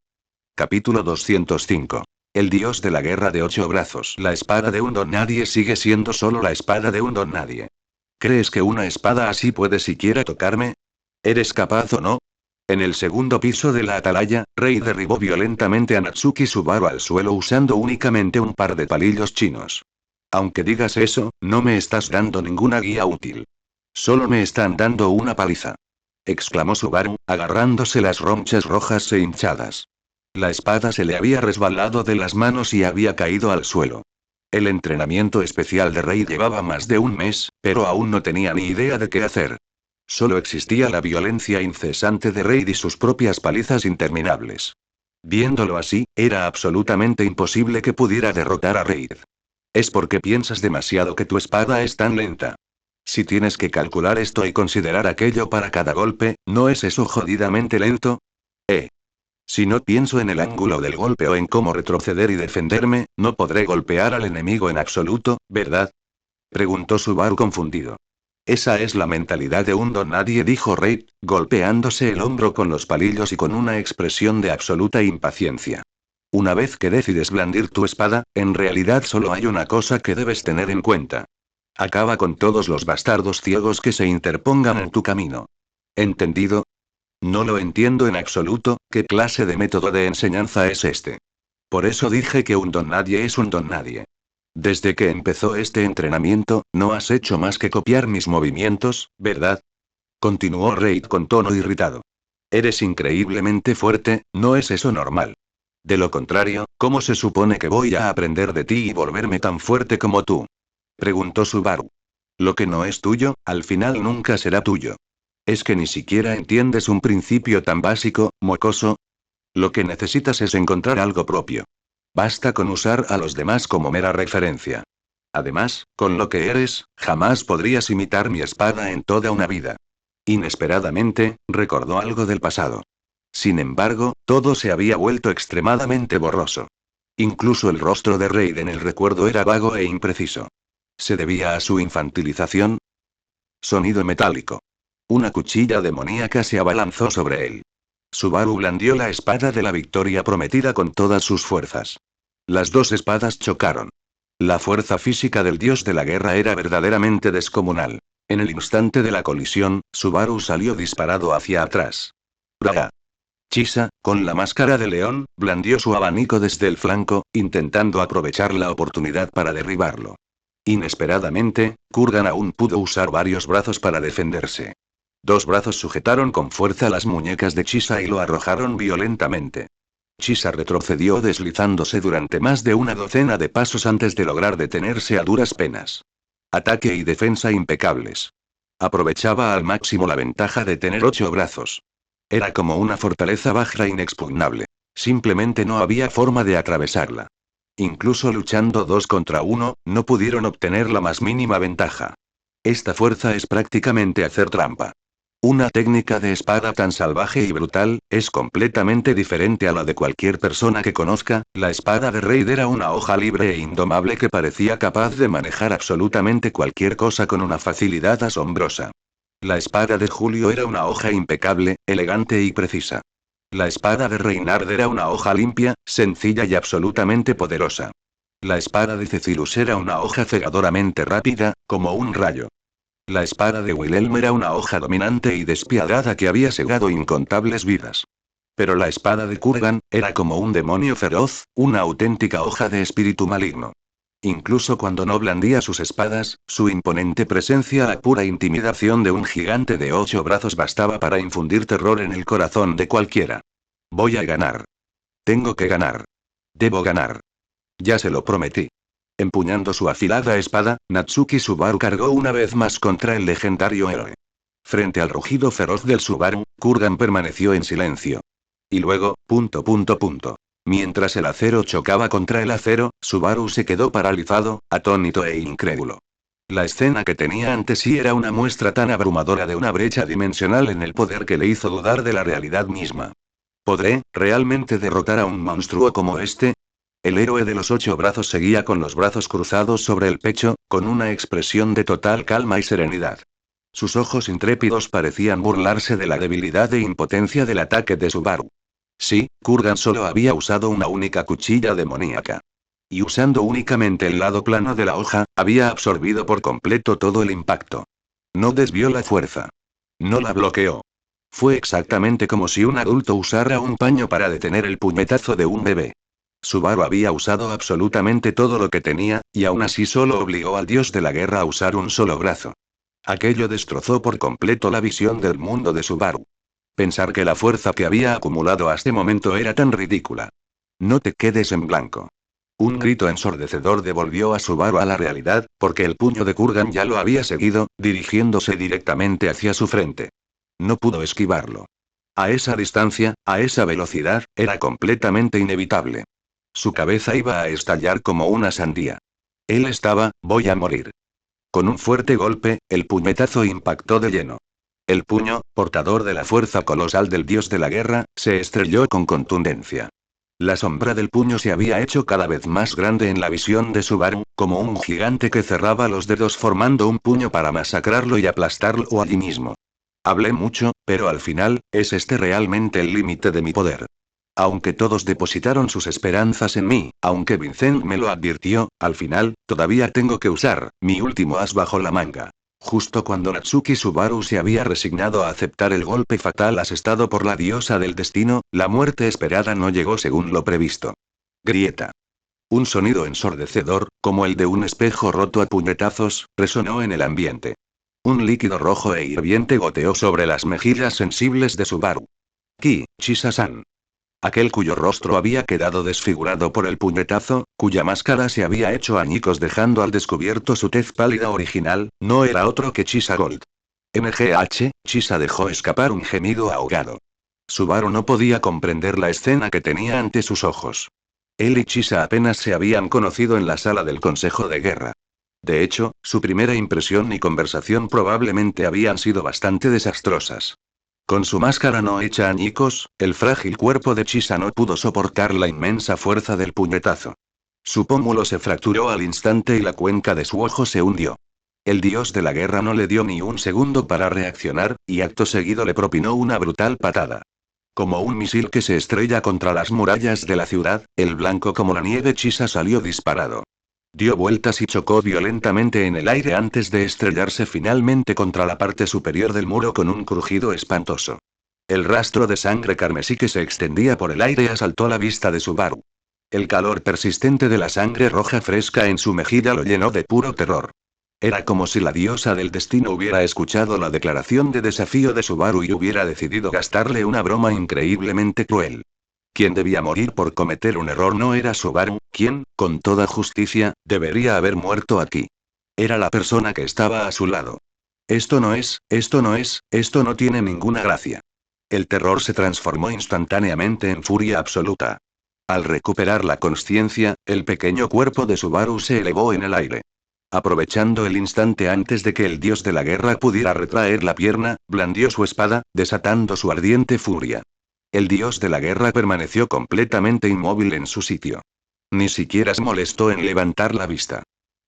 Capítulo 205. El dios de la guerra de 8 brazos. La espada de un don nadie sigue siendo solo la espada de un don nadie. ¿Crees que una espada así puede siquiera tocarme? ¿Eres capaz o no? En el segundo piso de la atalaya, Rei derribó violentamente a Natsuki Subaru al suelo usando únicamente un par de palillos chinos. Aunque digas eso, no me estás dando ninguna guía útil. Solo me están dando una paliza. Exclamó Subaru, agarrándose las ronchas rojas e hinchadas. La espada se le había resbalado de las manos y había caído al suelo. El entrenamiento especial de Rei llevaba más de un mes, pero aún no tenía ni idea de qué hacer. Solo existía la violencia incesante de Reid y sus propias palizas interminables. Viéndolo así, era absolutamente imposible que pudiera derrotar a Reid. Es porque piensas demasiado que tu espada es tan lenta. Si tienes que calcular esto y considerar aquello para cada golpe, ¿no es eso jodidamente lento? Si no pienso en el ángulo del golpe o en cómo retroceder y defenderme, no podré golpear al enemigo en absoluto, ¿verdad? Preguntó Subaru confundido. Esa es la mentalidad de un don nadie, dijo Reid, golpeándose el hombro con los palillos y con una expresión de absoluta impaciencia. Una vez que decides blandir tu espada, en realidad solo hay una cosa que debes tener en cuenta. Acaba con todos los bastardos ciegos que se interpongan en tu camino. ¿Entendido? No lo entiendo en absoluto. ¿Qué clase de método de enseñanza es este? Por eso dije que un don nadie es un don nadie. Desde que empezó este entrenamiento, no has hecho más que copiar mis movimientos, ¿verdad? Continuó Reid con tono irritado. Eres increíblemente fuerte, ¿no es eso normal? De lo contrario, ¿cómo se supone que voy a aprender de ti y volverme tan fuerte como tú? Preguntó Subaru. Lo que no es tuyo, al final nunca será tuyo. ¿Es que ni siquiera entiendes un principio tan básico, mocoso? Lo que necesitas es encontrar algo propio. Basta con usar a los demás como mera referencia. Además, con lo que eres, jamás podrías imitar mi espada en toda una vida. Inesperadamente, recordó algo del pasado. Sin embargo, todo se había vuelto extremadamente borroso. Incluso el rostro de Reid en el recuerdo era vago e impreciso. ¿Se debía a su infantilización? Sonido metálico. Una cuchilla demoníaca se abalanzó sobre él. Subaru blandió la espada de la victoria prometida con todas sus fuerzas. Las dos espadas chocaron. La fuerza física del dios de la guerra era verdaderamente descomunal. En el instante de la colisión, Subaru salió disparado hacia atrás. ¡Braga! Chisa, con la máscara de león, blandió su abanico desde el flanco, intentando aprovechar la oportunidad para derribarlo. Inesperadamente, Kurgan aún pudo usar varios brazos para defenderse. Dos brazos sujetaron con fuerza las muñecas de Chisa y lo arrojaron violentamente. Chisa retrocedió deslizándose durante más de una docena de pasos antes de lograr detenerse a duras penas. Ataque y defensa impecables. Aprovechaba al máximo la ventaja de tener 8 brazos. Era como una fortaleza baja inexpugnable. Simplemente no había forma de atravesarla. Incluso luchando 2 contra 1, no pudieron obtener la más mínima ventaja. Esta fuerza es prácticamente hacer trampa. Una técnica de espada tan salvaje y brutal, es completamente diferente a la de cualquier persona que conozca. La espada de Reid era una hoja libre e indomable que parecía capaz de manejar absolutamente cualquier cosa con una facilidad asombrosa. La espada de Julio era una hoja impecable, elegante y precisa. La espada de Reinhard era una hoja limpia, sencilla y absolutamente poderosa. La espada de Cecilus era una hoja cegadoramente rápida, como un rayo. La espada de Wilhelm era una hoja dominante y despiadada que había segado incontables vidas. Pero la espada de Kurgan, era como un demonio feroz, una auténtica hoja de espíritu maligno. Incluso cuando no blandía sus espadas, su imponente presencia, la pura intimidación de un gigante de 8 brazos bastaba para infundir terror en el corazón de cualquiera. Voy a ganar. Tengo que ganar. Debo ganar. Ya se lo prometí. Empuñando su afilada espada, Natsuki Subaru cargó una vez más contra el legendario héroe. Frente al rugido feroz del Subaru, Kurgan permaneció en silencio. Y luego, ... Mientras el acero chocaba contra el acero, Subaru se quedó paralizado, atónito e incrédulo. La escena que tenía ante sí era una muestra tan abrumadora de una brecha dimensional en el poder que le hizo dudar de la realidad misma. ¿Podré, realmente derrotar a un monstruo como este? El héroe de los 8 brazos seguía con los brazos cruzados sobre el pecho, con una expresión de total calma y serenidad. Sus ojos intrépidos parecían burlarse de la debilidad e impotencia del ataque de Subaru. Sí, Kurgan solo había usado una única cuchilla demoníaca. Y usando únicamente el lado plano de la hoja, había absorbido por completo todo el impacto. No desvió la fuerza. No la bloqueó. Fue exactamente como si un adulto usara un paño para detener el puñetazo de un bebé. Subaru había usado absolutamente todo lo que tenía, y aún así solo obligó al dios de la guerra a usar un solo brazo. Aquello destrozó por completo la visión del mundo de Subaru. Pensar que la fuerza que había acumulado hasta este momento era tan ridícula. No te quedes en blanco. Un grito ensordecedor devolvió a Subaru a la realidad, porque el puño de Kurgan ya lo había seguido, dirigiéndose directamente hacia su frente. No pudo esquivarlo. A esa distancia, a esa velocidad, era completamente inevitable. Su cabeza iba a estallar como una sandía. Él estaba, voy a morir. Con un fuerte golpe, el puñetazo impactó de lleno. El puño, portador de la fuerza colosal del dios de la guerra, se estrelló con contundencia. La sombra del puño se había hecho cada vez más grande en la visión de Subaru, como un gigante que cerraba los dedos formando un puño para masacrarlo y aplastarlo allí mismo. Hablé mucho, pero al final, ¿es este realmente el límite de mi poder? Aunque todos depositaron sus esperanzas en mí, aunque Vincent me lo advirtió, al final, todavía tengo que usar mi último as bajo la manga. Justo cuando Natsuki Subaru se había resignado a aceptar el golpe fatal asestado por la diosa del destino, la muerte esperada no llegó según lo previsto. Grieta. Un sonido ensordecedor, como el de un espejo roto a puñetazos, resonó en el ambiente. Un líquido rojo e hirviente goteó sobre las mejillas sensibles de Subaru. Chisa-san. Aquel cuyo rostro había quedado desfigurado por el puñetazo, cuya máscara se había hecho añicos dejando al descubierto su tez pálida original, no era otro que Chisa Gold. Chisa dejó escapar un gemido ahogado. Subaru no podía comprender la escena que tenía ante sus ojos. Él y Chisa apenas se habían conocido en la sala del Consejo de Guerra. De hecho, su primera impresión y conversación probablemente habían sido bastante desastrosas. Con su máscara no hecha añicos, el frágil cuerpo de Chisa no pudo soportar la inmensa fuerza del puñetazo. Su pómulo se fracturó al instante y la cuenca de su ojo se hundió. El dios de la guerra no le dio ni un segundo para reaccionar, y acto seguido le propinó una brutal patada. Como un misil que se estrella contra las murallas de la ciudad, el blanco como la nieve Chisa salió disparado. Dio vueltas y chocó violentamente en el aire antes de estrellarse finalmente contra la parte superior del muro con un crujido espantoso. El rastro de sangre carmesí que se extendía por el aire asaltó la vista de Subaru. El calor persistente de la sangre roja fresca en su mejilla lo llenó de puro terror. Era como si la diosa del destino hubiera escuchado la declaración de desafío de Subaru y hubiera decidido gastarle una broma increíblemente cruel. Quien debía morir por cometer un error no era Subaru, quien, con toda justicia, debería haber muerto aquí. Era la persona que estaba a su lado. Esto no tiene ninguna gracia. El terror se transformó instantáneamente en furia absoluta. Al recuperar la consciencia, el pequeño cuerpo de Subaru se elevó en el aire. Aprovechando el instante antes de que el dios de la guerra pudiera retraer la pierna, blandió su espada, desatando su ardiente furia. El dios de la guerra permaneció completamente inmóvil en su sitio. Ni siquiera se molestó en levantar la vista.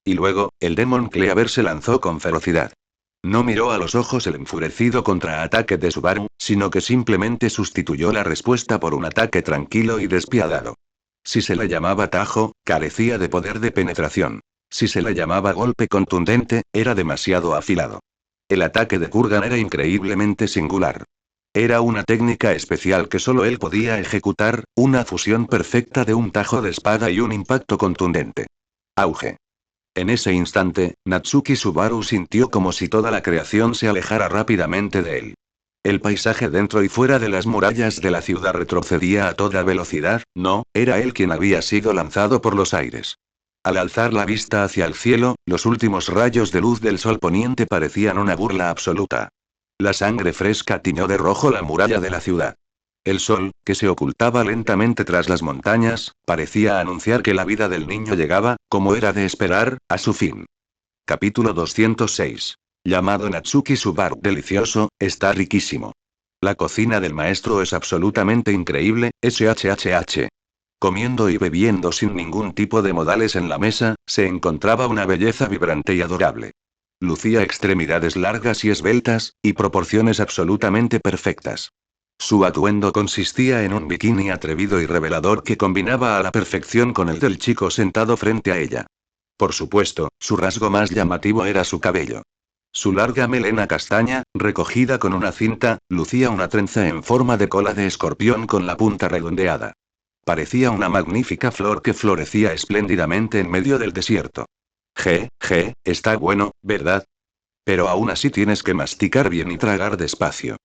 Y luego, el Demon Cleaver se lanzó con ferocidad. No miró a los ojos el enfurecido contraataque de Subaru, sino que simplemente sustituyó la respuesta por un ataque tranquilo y despiadado. Si se le llamaba tajo, carecía de poder de penetración. Si se le llamaba golpe contundente, era demasiado afilado. El ataque de Kurgan era increíblemente singular. Era una técnica especial que solo él podía ejecutar, una fusión perfecta de un tajo de espada y un impacto contundente. Auge. En ese instante, Natsuki Subaru sintió como si toda la creación se alejara rápidamente de él. El paisaje dentro y fuera de las murallas de la ciudad retrocedía a toda velocidad, no, era él quien había sido lanzado por los aires. Al alzar la vista hacia el cielo, los últimos rayos de luz del sol poniente parecían una burla absoluta. La sangre fresca tiñó de rojo la muralla de la ciudad. El sol, que se ocultaba lentamente tras las montañas, parecía anunciar que la vida del niño llegaba, como era de esperar, a su fin. Capítulo 206. Llamado Natsuki Subaru. Delicioso, está riquísimo. La cocina del maestro es absolutamente increíble, shhh. Comiendo y bebiendo sin ningún tipo de modales en la mesa, se encontraba una belleza vibrante y adorable. Lucía extremidades largas y esbeltas, y proporciones absolutamente perfectas. Su atuendo consistía en un bikini atrevido y revelador que combinaba a la perfección con el del chico sentado frente a ella. Por supuesto, su rasgo más llamativo era su cabello. Su larga melena castaña, recogida con una cinta, lucía una trenza en forma de cola de escorpión con la punta redondeada. Parecía una magnífica flor que florecía espléndidamente en medio del desierto. Está bueno, ¿verdad? Pero aún así tienes que masticar bien y tragar despacio.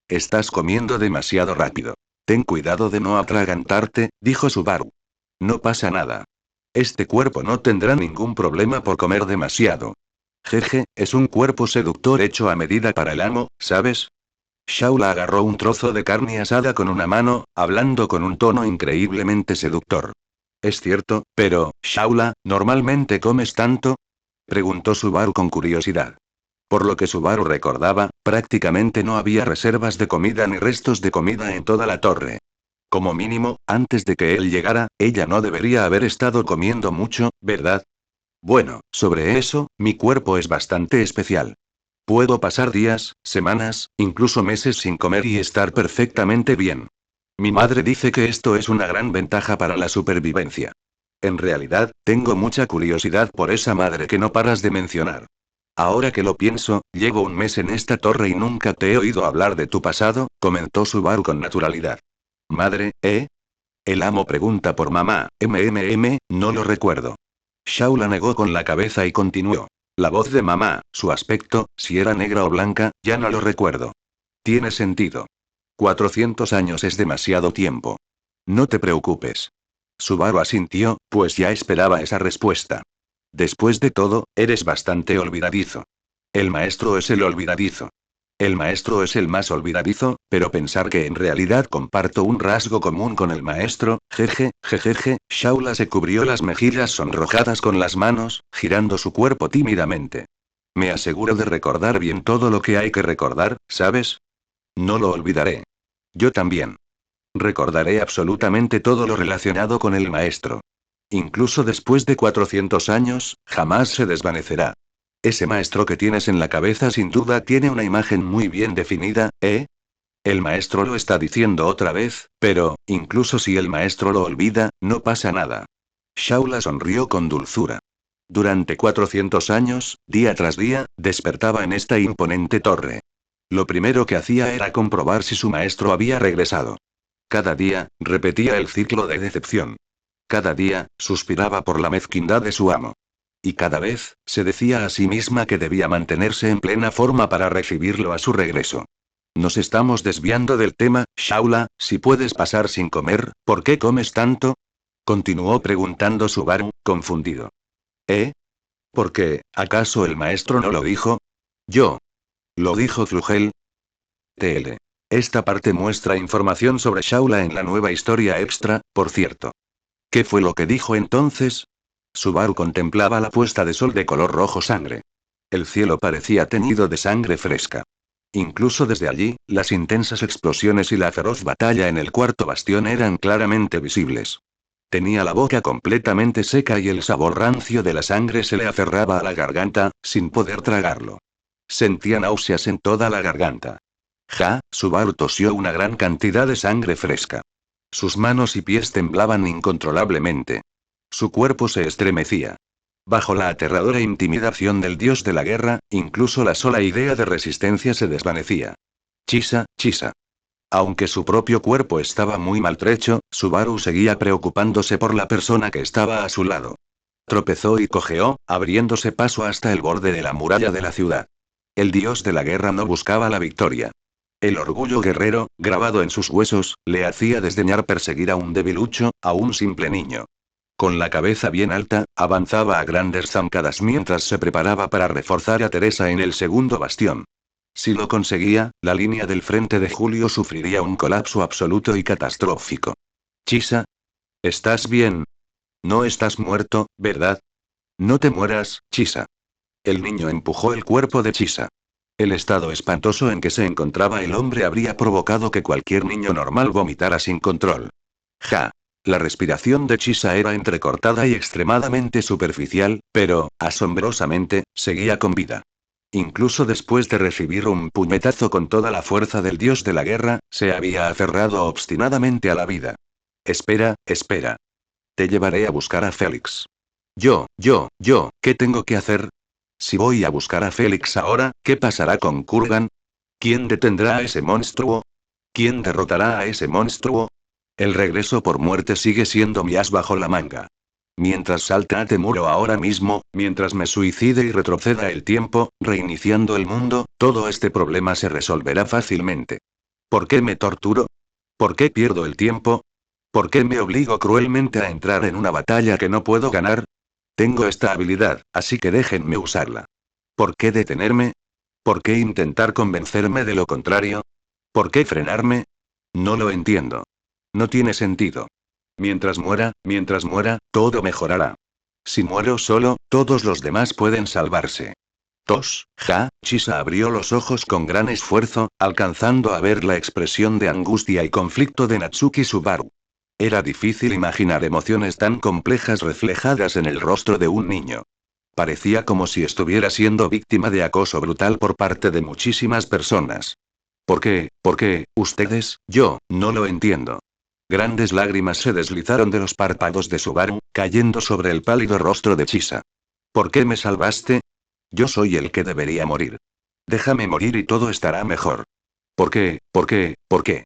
Estás comiendo demasiado rápido. Ten cuidado de no atragantarte, dijo Subaru. No pasa nada. Este cuerpo no tendrá ningún problema por comer demasiado. Es un cuerpo seductor hecho a medida para el amo, ¿sabes? Shaula agarró un trozo de carne asada con una mano, hablando con un tono increíblemente seductor. Es cierto, pero, Shaula, ¿normalmente comes tanto? Preguntó Subaru con curiosidad. Por lo que Subaru recordaba, prácticamente no había reservas de comida ni restos de comida en toda la torre. Como mínimo, antes de que él llegara, ella no debería haber estado comiendo mucho, ¿verdad? Bueno, sobre eso, mi cuerpo es bastante especial. Puedo pasar días, semanas, incluso meses sin comer y estar perfectamente bien. Mi madre dice que esto es una gran ventaja para la supervivencia. En realidad, tengo mucha curiosidad por esa madre que no paras de mencionar. Ahora que lo pienso, llevo un mes en esta torre y nunca te he oído hablar de tu pasado, comentó Subaru con naturalidad. Madre, ¿eh? El amo pregunta por mamá, no lo recuerdo. Shaula negó con la cabeza y continuó. La voz de mamá, su aspecto, si era negra o blanca, ya no lo recuerdo. Tiene sentido. 400 años es demasiado tiempo. No te preocupes. Subaru asintió, pues ya esperaba esa respuesta. Después de todo, eres bastante olvidadizo. El maestro es el olvidadizo. El maestro es el más olvidadizo, pero pensar que en realidad comparto un rasgo común con el maestro, jeje, jejeje, Shaula se cubrió las mejillas sonrojadas con las manos, girando su cuerpo tímidamente. Me aseguro de recordar bien todo lo que hay que recordar, ¿sabes? No lo olvidaré. Yo también. Recordaré absolutamente todo lo relacionado con el maestro. Incluso después de 400 años, jamás se desvanecerá. Ese maestro que tienes en la cabeza sin duda tiene una imagen muy bien definida, ¿eh? El maestro lo está diciendo otra vez, pero, incluso si el maestro lo olvida, no pasa nada. Shaula sonrió con dulzura. Durante 400 años, día tras día, despertaba en esta imponente torre. Lo primero que hacía era comprobar si su maestro había regresado. Cada día, repetía el ciclo de decepción. Cada día, suspiraba por la mezquindad de su amo. Y cada vez, se decía a sí misma que debía mantenerse en plena forma para recibirlo a su regreso. Nos estamos desviando del tema, Shaula, si puedes pasar sin comer, ¿por qué comes tanto? Continuó preguntando Subaru, confundido. ¿Eh? ¿Por qué? ¿Acaso el maestro no lo dijo? Yo. ¿Lo dijo Flugel? TL. Esta parte muestra información sobre Shaula en la nueva historia extra, por cierto. ¿Qué fue lo que dijo entonces? Subaru contemplaba la puesta de sol de color rojo sangre. El cielo parecía teñido de sangre fresca. Incluso desde allí, las intensas explosiones y la feroz batalla en el cuarto bastión eran claramente visibles. Tenía la boca completamente seca y el sabor rancio de la sangre se le aferraba a la garganta, sin poder tragarlo. Sentía náuseas en toda la garganta. Subaru tosió una gran cantidad de sangre fresca. Sus manos y pies temblaban incontrolablemente. Su cuerpo se estremecía. Bajo la aterradora intimidación del dios de la guerra, incluso la sola idea de resistencia se desvanecía. Chisa, Chisa. Aunque su propio cuerpo estaba muy maltrecho, Subaru seguía preocupándose por la persona que estaba a su lado. Tropezó y cojeó, abriéndose paso hasta el borde de la muralla de la ciudad. El dios de la guerra no buscaba la victoria. El orgullo guerrero, grabado en sus huesos, le hacía desdeñar perseguir a un debilucho, a un simple niño. Con la cabeza bien alta, avanzaba a grandes zancadas mientras se preparaba para reforzar a Teresa en el segundo bastión. Si lo conseguía, la línea del frente de Julio sufriría un colapso absoluto y catastrófico. Chisa. ¿Estás bien? No estás muerto, ¿verdad? No te mueras, Chisa. El niño empujó el cuerpo de Chisa. El estado espantoso en que se encontraba el hombre habría provocado que cualquier niño normal vomitara sin control. La respiración de Chisa era entrecortada y extremadamente superficial, pero, asombrosamente, seguía con vida. Incluso después de recibir un puñetazo con toda la fuerza del dios de la guerra, se había aferrado obstinadamente a la vida. Espera, espera. Te llevaré a buscar a Félix. ¿Qué tengo que hacer? Si voy a buscar a Félix ahora, ¿qué pasará con Kurgan? ¿Quién detendrá a ese monstruo? ¿Quién derrotará a ese monstruo? El regreso por muerte sigue siendo mi as bajo la manga. Mientras salta a Temuro ahora mismo, mientras me suicide y retroceda el tiempo, reiniciando el mundo, todo este problema se resolverá fácilmente. ¿Por qué me torturo? ¿Por qué pierdo el tiempo? ¿Por qué me obligo cruelmente a entrar en una batalla que no puedo ganar? Tengo esta habilidad, así que déjenme usarla. ¿Por qué detenerme? ¿Por qué intentar convencerme de lo contrario? ¿Por qué frenarme? No lo entiendo. No tiene sentido. Mientras muera, todo mejorará. Si muero solo, todos los demás pueden salvarse. Chisa abrió los ojos con gran esfuerzo, alcanzando a ver la expresión de angustia y conflicto de Natsuki Subaru. Era difícil imaginar emociones tan complejas reflejadas en el rostro de un niño. Parecía como si estuviera siendo víctima de acoso brutal por parte de muchísimas personas. ¿Por qué? ¿Por qué? Ustedes, yo, no lo entiendo. Grandes lágrimas se deslizaron de los párpados de Subaru, cayendo sobre el pálido rostro de Chisa. ¿Por qué me salvaste? Yo soy el que debería morir. Déjame morir y todo estará mejor. ¿Por qué? ¿Por qué? ¿Por qué?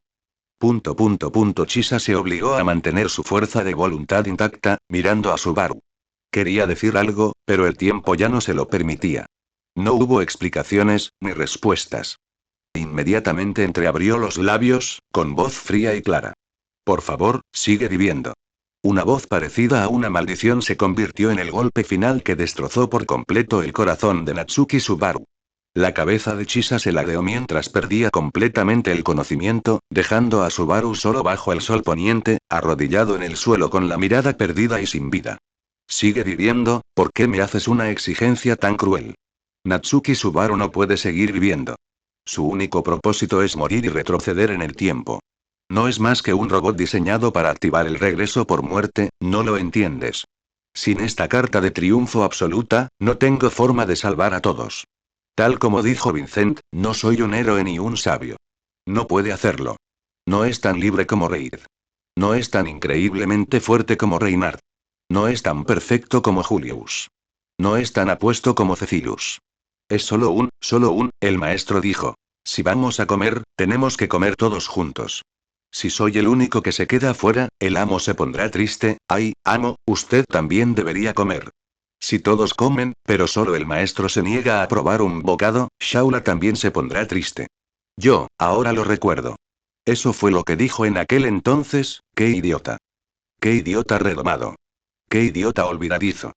Chisa se obligó a mantener su fuerza de voluntad intacta, mirando a Subaru. Quería decir algo, pero el tiempo ya no se lo permitía. No hubo explicaciones, ni respuestas. Inmediatamente entreabrió los labios, con voz fría y clara. Por favor, sigue viviendo. Una voz parecida a una maldición se convirtió en el golpe final que destrozó por completo el corazón de Natsuki Subaru. La cabeza de Chisa se ladeó mientras perdía completamente el conocimiento, dejando a Subaru solo bajo el sol poniente, arrodillado en el suelo con la mirada perdida y sin vida. Sigue viviendo, ¿por qué me haces una exigencia tan cruel? Natsuki Subaru no puede seguir viviendo. Su único propósito es morir y retroceder en el tiempo. No es más que un robot diseñado para activar el regreso por muerte, ¿no lo entiendes? Sin esta carta de triunfo absoluta, no tengo forma de salvar a todos. Tal como dijo Vincent, no soy un héroe ni un sabio. No puede hacerlo. No es tan libre como Reid. No es tan increíblemente fuerte como Reinhardt. No es tan perfecto como Julius. No es tan apuesto como Cecilus. Es solo el maestro dijo. Si vamos a comer, tenemos que comer todos juntos. Si soy el único que se queda fuera, el amo se pondrá triste. Ay, amo, usted también debería comer. Si todos comen, pero solo el maestro se niega a probar un bocado, Shaula también se pondrá triste. Yo, ahora lo recuerdo. Eso fue lo que dijo en aquel entonces, qué idiota. Qué idiota redomado. Qué idiota olvidadizo.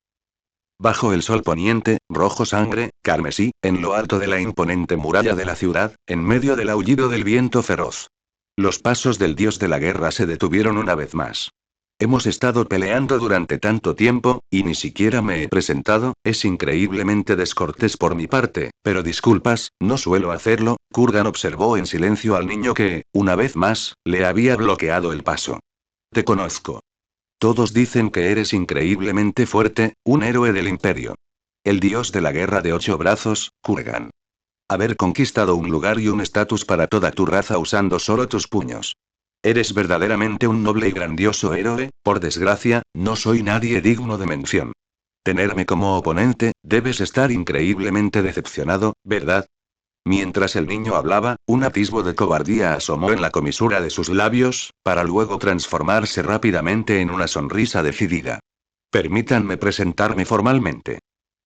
Bajo el sol poniente, rojo sangre, carmesí, en lo alto de la imponente muralla de la ciudad, en medio del aullido del viento feroz. Los pasos del dios de la guerra se detuvieron una vez más. Hemos estado peleando durante tanto tiempo, y ni siquiera me he presentado, es increíblemente descortés por mi parte, pero disculpas, no suelo hacerlo. Kurgan observó en silencio al niño que, una vez más, le había bloqueado el paso. Te conozco. Todos dicen que eres increíblemente fuerte, un héroe del imperio. El dios de la guerra de 8 brazos, Kurgan. Haber conquistado un lugar y un estatus para toda tu raza usando solo tus puños. Eres verdaderamente un noble y grandioso héroe, por desgracia, no soy nadie digno de mención. Tenerme como oponente, debes estar increíblemente decepcionado, ¿verdad? Mientras el niño hablaba, un atisbo de cobardía asomó en la comisura de sus labios, para luego transformarse rápidamente en una sonrisa decidida. Permítanme presentarme formalmente.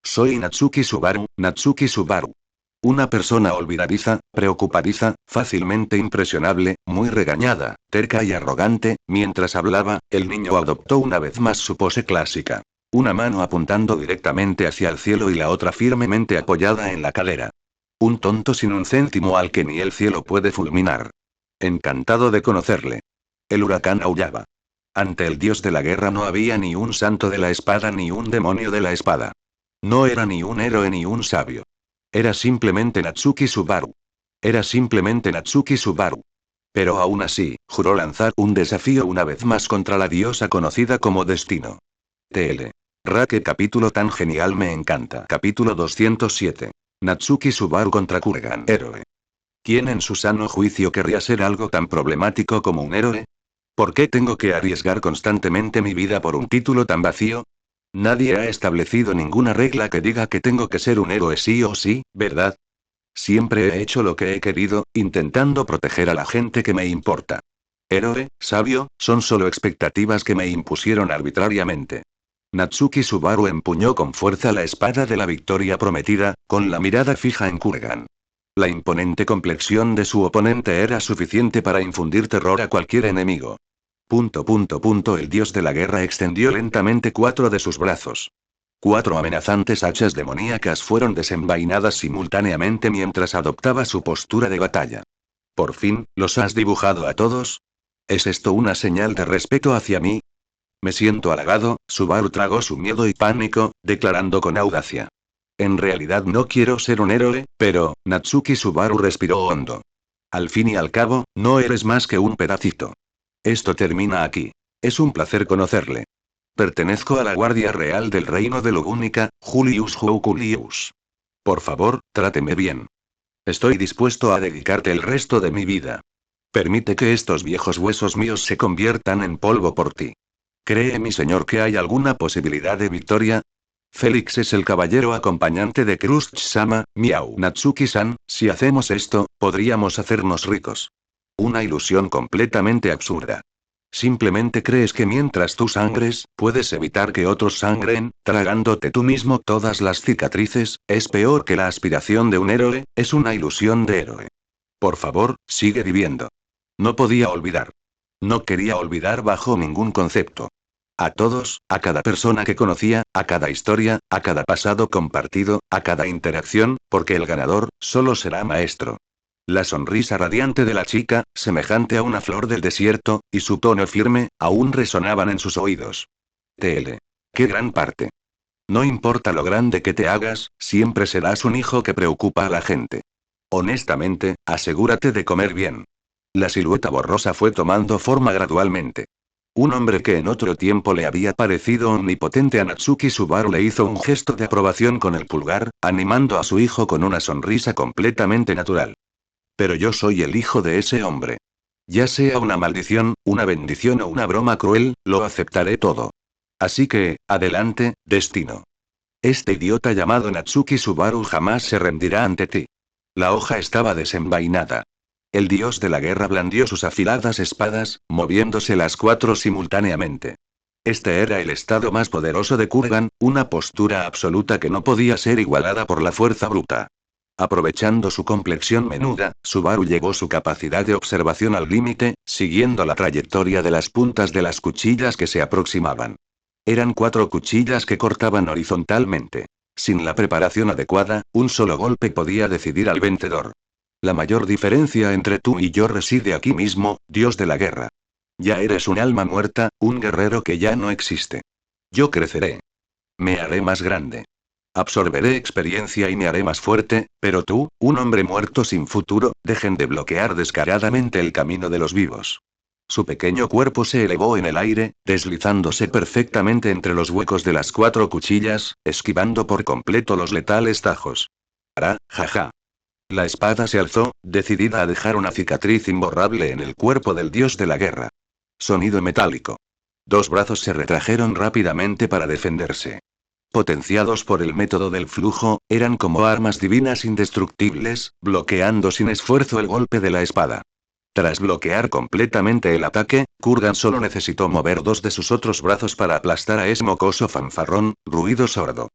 Soy Natsuki Subaru, Natsuki Subaru. Una persona olvidadiza, preocupadiza, fácilmente impresionable, muy regañada, terca y arrogante. Mientras hablaba, el niño adoptó una vez más su pose clásica. Una mano apuntando directamente hacia el cielo y la otra firmemente apoyada en la cadera. Un tonto sin un céntimo al que ni el cielo puede fulminar. Encantado de conocerle. El huracán aullaba. Ante el dios de la guerra no había ni un santo de la espada ni un demonio de la espada. No era ni un héroe ni un sabio. Era simplemente Natsuki Subaru. Era simplemente Natsuki Subaru. Pero aún así, juró lanzar un desafío una vez más contra la diosa conocida como Destino. TL. Qué capítulo tan genial, me encanta. Capítulo 207. Natsuki Subaru contra Kurgan. Héroe. ¿Quién en su sano juicio querría ser algo tan problemático como un héroe? ¿Por qué tengo que arriesgar constantemente mi vida por un título tan vacío? Nadie ha establecido ninguna regla que diga que tengo que ser un héroe sí o sí, ¿verdad? Siempre he hecho lo que he querido, intentando proteger a la gente que me importa. Héroe, sabio, son solo expectativas que me impusieron arbitrariamente. Natsuki Subaru empuñó con fuerza la espada de la victoria prometida, con la mirada fija en Kurgan. La imponente complexión de su oponente era suficiente para infundir terror a cualquier enemigo. El dios de la guerra extendió lentamente 4 de sus brazos. 4 amenazantes hachas demoníacas fueron desenvainadas simultáneamente mientras adoptaba su postura de batalla. Por fin, ¿los has dibujado a todos? ¿Es esto una señal de respeto hacia mí? Me siento halagado. Subaru tragó su miedo y pánico, declarando con audacia. En realidad no quiero ser un héroe, pero, Natsuki Subaru respiró hondo. Al fin y al cabo, no eres más que un pedacito. Esto termina aquí. Es un placer conocerle. Pertenezco a la Guardia Real del Reino de Lugúnica, Julius Houkulius. Por favor, tráteme bien. Estoy dispuesto a dedicarte el resto de mi vida. Permite que estos viejos huesos míos se conviertan en polvo por ti. ¿Cree mi señor que hay alguna posibilidad de victoria? Félix es el caballero acompañante de Crush-sama, miau. Natsuki-san, si hacemos esto, podríamos hacernos ricos. Una ilusión completamente absurda. Simplemente crees que mientras tú sangres, puedes evitar que otros sangren, tragándote tú mismo todas las cicatrices. Es peor que la aspiración de un héroe, es una ilusión de héroe. Por favor, sigue viviendo. No podía olvidar. No quería olvidar bajo ningún concepto. A todos, a cada persona que conocía, a cada historia, a cada pasado compartido, a cada interacción, porque el ganador, solo será maestro. La sonrisa radiante de la chica, semejante a una flor del desierto, y su tono firme, aún resonaban en sus oídos. TL. ¡Qué gran parte! No importa lo grande que te hagas, siempre serás un hijo que preocupa a la gente. Honestamente, asegúrate de comer bien. La silueta borrosa fue tomando forma gradualmente. Un hombre que en otro tiempo le había parecido omnipotente a Natsuki Subaru le hizo un gesto de aprobación con el pulgar, animando a su hijo con una sonrisa completamente natural. Pero yo soy el hijo de ese hombre. Ya sea una maldición, una bendición o una broma cruel, lo aceptaré todo. Así que, adelante, destino. Este idiota llamado Natsuki Subaru jamás se rendirá ante ti. La hoja estaba desenvainada. El dios de la guerra blandió sus afiladas espadas, moviéndose las cuatro simultáneamente. Este era el estado más poderoso de Kurgan, una postura absoluta que no podía ser igualada por la fuerza bruta. Aprovechando su complexión menuda, Subaru llevó su capacidad de observación al límite, siguiendo la trayectoria de las puntas de las cuchillas que se aproximaban. Eran 4 cuchillas que cortaban horizontalmente. Sin la preparación adecuada, un solo golpe podía decidir al vencedor. La mayor diferencia entre tú y yo reside aquí mismo, dios de la guerra. Ya eres un alma muerta, un guerrero que ya no existe. Yo creceré. Me haré más grande. Absorberé experiencia y me haré más fuerte, pero tú, un hombre muerto sin futuro, dejen de bloquear descaradamente el camino de los vivos. Su pequeño cuerpo se elevó en el aire, deslizándose perfectamente entre los huecos de las 4 cuchillas, esquivando por completo los letales tajos. Hará, jaja. La espada se alzó, decidida a dejar una cicatriz imborrable en el cuerpo del dios de la guerra. Sonido metálico. 2 brazos se retrajeron rápidamente para defenderse. Potenciados por el método del flujo, eran como armas divinas indestructibles, bloqueando sin esfuerzo el golpe de la espada. Tras bloquear completamente el ataque, Kurgan solo necesitó mover 2 de sus otros brazos para aplastar a ese mocoso fanfarrón, ruido sordo.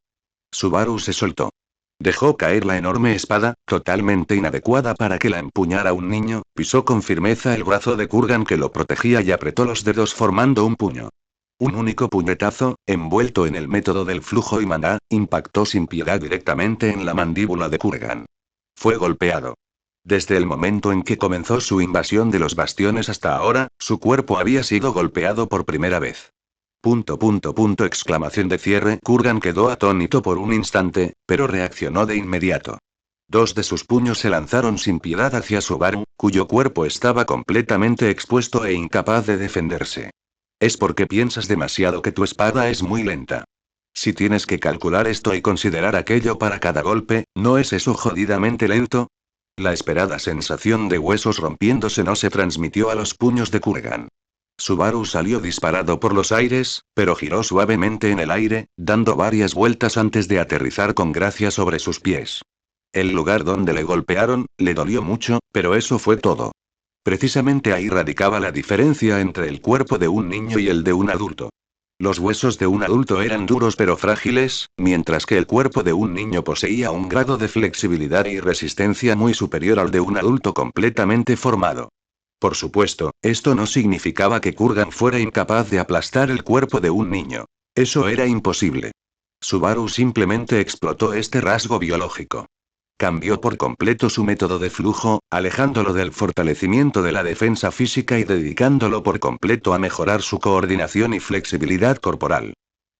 Subaru se soltó. Dejó caer la enorme espada, totalmente inadecuada para que la empuñara un niño, pisó con firmeza el brazo de Kurgan que lo protegía y apretó los dedos formando un puño. Un único puñetazo, envuelto en el método del flujo y maná, impactó sin piedad directamente en la mandíbula de Kurgan. Fue golpeado. Desde el momento en que comenzó su invasión de los bastiones hasta ahora, su cuerpo había sido golpeado por primera vez. Exclamación de cierre. Kurgan quedó atónito por un instante, pero reaccionó de inmediato. 2 de sus puños se lanzaron sin piedad hacia Subaru, cuyo cuerpo estaba completamente expuesto e incapaz de defenderse. Es porque piensas demasiado que tu espada es muy lenta. Si tienes que calcular esto y considerar aquello para cada golpe, ¿no es eso jodidamente lento? La esperada sensación de huesos rompiéndose no se transmitió a los puños de Kurgan. Subaru salió disparado por los aires, pero giró suavemente en el aire, dando varias vueltas antes de aterrizar con gracia sobre sus pies. El lugar donde le golpearon, le dolió mucho, pero eso fue todo. Precisamente ahí radicaba la diferencia entre el cuerpo de un niño y el de un adulto. Los huesos de un adulto eran duros pero frágiles, mientras que el cuerpo de un niño poseía un grado de flexibilidad y resistencia muy superior al de un adulto completamente formado. Por supuesto, esto no significaba que Kurgan fuera incapaz de aplastar el cuerpo de un niño. Eso era imposible. Subaru simplemente explotó este rasgo biológico. Cambió por completo su método de flujo, alejándolo del fortalecimiento de la defensa física y dedicándolo por completo a mejorar su coordinación y flexibilidad corporal.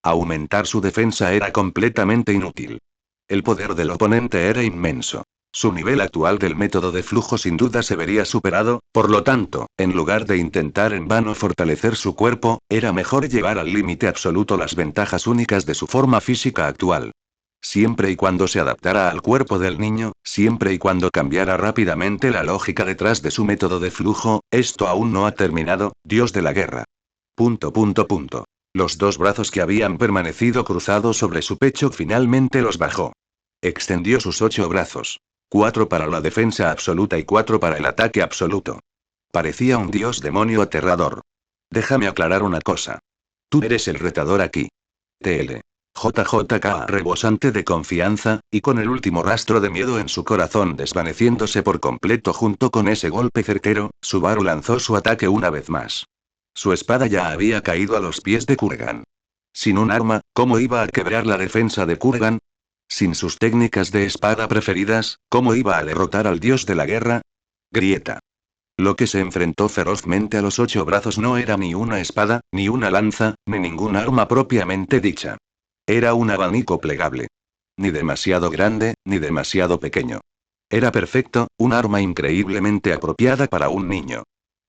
Aumentar su defensa era completamente inútil. El poder del oponente era inmenso. Su nivel actual del método de flujo sin duda se vería superado, por lo tanto, en lugar de intentar en vano fortalecer su cuerpo, era mejor llevar al límite absoluto las ventajas únicas de su forma física actual. Siempre y cuando se adaptara al cuerpo del niño, siempre y cuando cambiara rápidamente la lógica detrás de su método de flujo, esto aún no ha terminado, dios de la guerra. Los 2 brazos que habían permanecido cruzados sobre su pecho finalmente los bajó. Extendió sus 8 brazos. 4 para la defensa absoluta y 4 para el ataque absoluto. Parecía un dios demonio aterrador. Déjame aclarar una cosa. Tú eres el retador aquí. TL. JJK rebosante de confianza, y con el último rastro de miedo en su corazón desvaneciéndose por completo junto con ese golpe certero, Subaru lanzó su ataque una vez más. Su espada ya había caído a los pies de Kurgan. Sin un arma, ¿cómo iba a quebrar la defensa de Kurgan? Sin sus técnicas de espada preferidas, ¿cómo iba a derrotar al dios de la guerra? Grieta. Lo que se enfrentó ferozmente a los 8 brazos no era ni una espada, ni una lanza, ni ningún arma propiamente dicha. Era un abanico plegable. Ni demasiado grande, ni demasiado pequeño. Era perfecto, un arma increíblemente apropiada para un niño.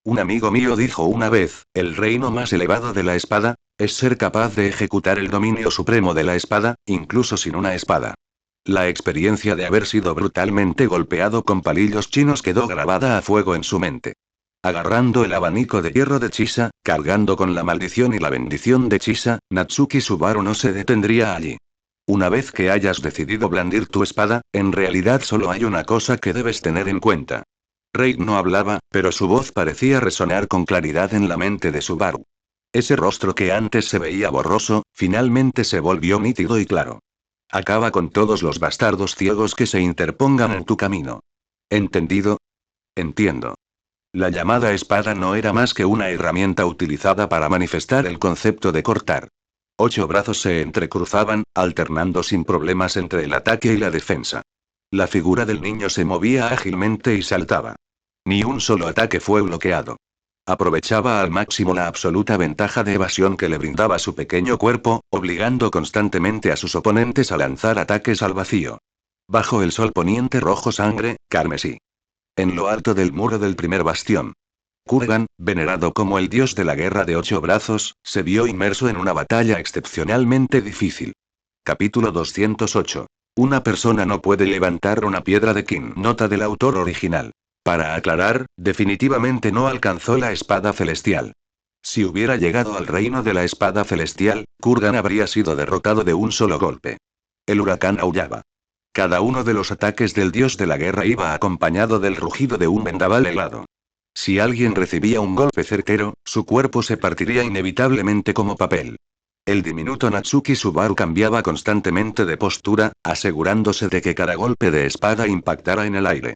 Un amigo mío dijo una vez, el reino más elevado de la espada, es ser capaz de ejecutar el dominio supremo de la espada, incluso sin una espada. La experiencia de haber sido brutalmente golpeado con palillos chinos quedó grabada a fuego en su mente. Agarrando el abanico de hierro de Chisa, cargando con la maldición y la bendición de Chisa, Natsuki Subaru no se detendría allí. Una vez que hayas decidido blandir tu espada, en realidad solo hay una cosa que debes tener en cuenta. Rei no hablaba, pero su voz parecía resonar con claridad en la mente de Subaru. Ese rostro que antes se veía borroso, finalmente se volvió nítido y claro. Acaba con todos los bastardos ciegos que se interpongan en tu camino. ¿Entendido? Entiendo. La llamada espada no era más que una herramienta utilizada para manifestar el concepto de cortar. 8 brazos se entrecruzaban, alternando sin problemas entre el ataque y la defensa. La figura del niño se movía ágilmente y saltaba. Ni un solo ataque fue bloqueado. Aprovechaba al máximo la absoluta ventaja de evasión que le brindaba su pequeño cuerpo, obligando constantemente a sus oponentes a lanzar ataques al vacío. Bajo el sol poniente rojo sangre, carmesí. En lo alto del muro del primer bastión. Kurgan, venerado como el dios de la guerra de 8 brazos, se vio inmerso en una batalla excepcionalmente difícil. Capítulo 208. Una persona no puede levantar una piedra de King. Nota del autor original. Para aclarar, definitivamente no alcanzó la espada celestial. Si hubiera llegado al reino de la espada celestial, Kurgan habría sido derrotado de un solo golpe. El huracán aullaba. Cada uno de los ataques del dios de la guerra iba acompañado del rugido de un vendaval helado. Si alguien recibía un golpe certero, su cuerpo se partiría inevitablemente como papel. El diminuto Natsuki Subaru cambiaba constantemente de postura, asegurándose de que cada golpe de espada impactara en el aire.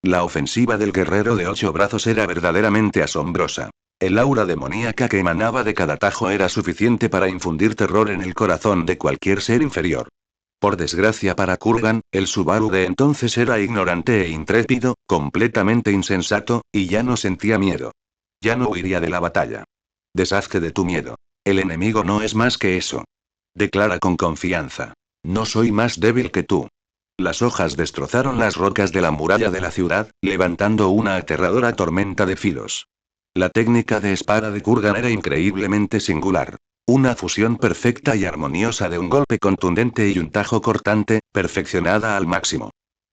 La ofensiva del guerrero de 8 brazos era verdaderamente asombrosa. El aura demoníaca que emanaba de cada tajo era suficiente para infundir terror en el corazón de cualquier ser inferior. Por desgracia para Kurgan, el Subaru de entonces era ignorante e intrépido, completamente insensato, y ya no sentía miedo. Ya no huiría de la batalla. Deshazte de tu miedo. El enemigo no es más que eso. Declara con confianza. No soy más débil que tú. Las hojas destrozaron las rocas de la muralla de la ciudad, levantando una aterradora tormenta de filos. La técnica de espada de Kurgan era increíblemente singular. Una fusión perfecta y armoniosa de un golpe contundente y un tajo cortante, perfeccionada al máximo.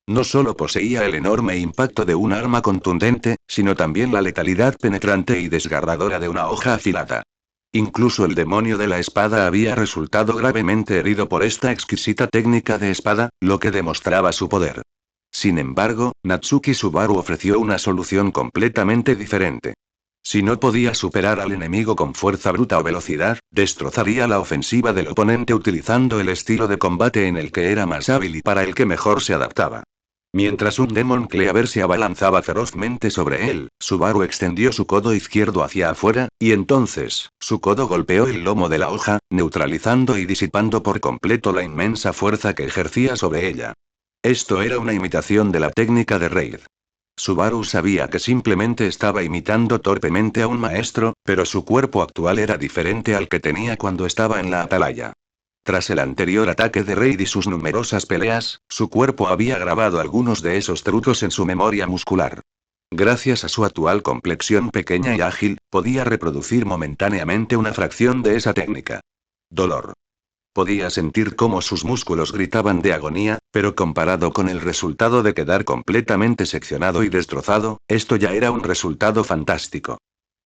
No solo poseía el enorme impacto de un arma contundente, sino también la letalidad penetrante y desgarradora de una hoja afilada. Incluso el demonio de la espada había resultado gravemente herido por esta exquisita técnica de espada, lo que demostraba su poder. Sin embargo, Natsuki Subaru ofreció una solución completamente diferente. Si no podía superar al enemigo con fuerza bruta o velocidad, destrozaría la ofensiva del oponente utilizando el estilo de combate en el que era más hábil y para el que mejor se adaptaba. Mientras un Demon Cleaver se abalanzaba ferozmente sobre él, Subaru extendió su codo izquierdo hacia afuera, y entonces, su codo golpeó el lomo de la hoja, neutralizando y disipando por completo la inmensa fuerza que ejercía sobre ella. Esto era una imitación de la técnica de Raid. Subaru sabía que simplemente estaba imitando torpemente a un maestro, pero su cuerpo actual era diferente al que tenía cuando estaba en la atalaya. Tras el anterior ataque de Raid y sus numerosas peleas, su cuerpo había grabado algunos de esos trucos en su memoria muscular. Gracias a su actual complexión pequeña y ágil, podía reproducir momentáneamente una fracción de esa técnica. Dolor. Podía sentir cómo sus músculos gritaban de agonía, pero comparado con el resultado de quedar completamente seccionado y destrozado, esto ya era un resultado fantástico.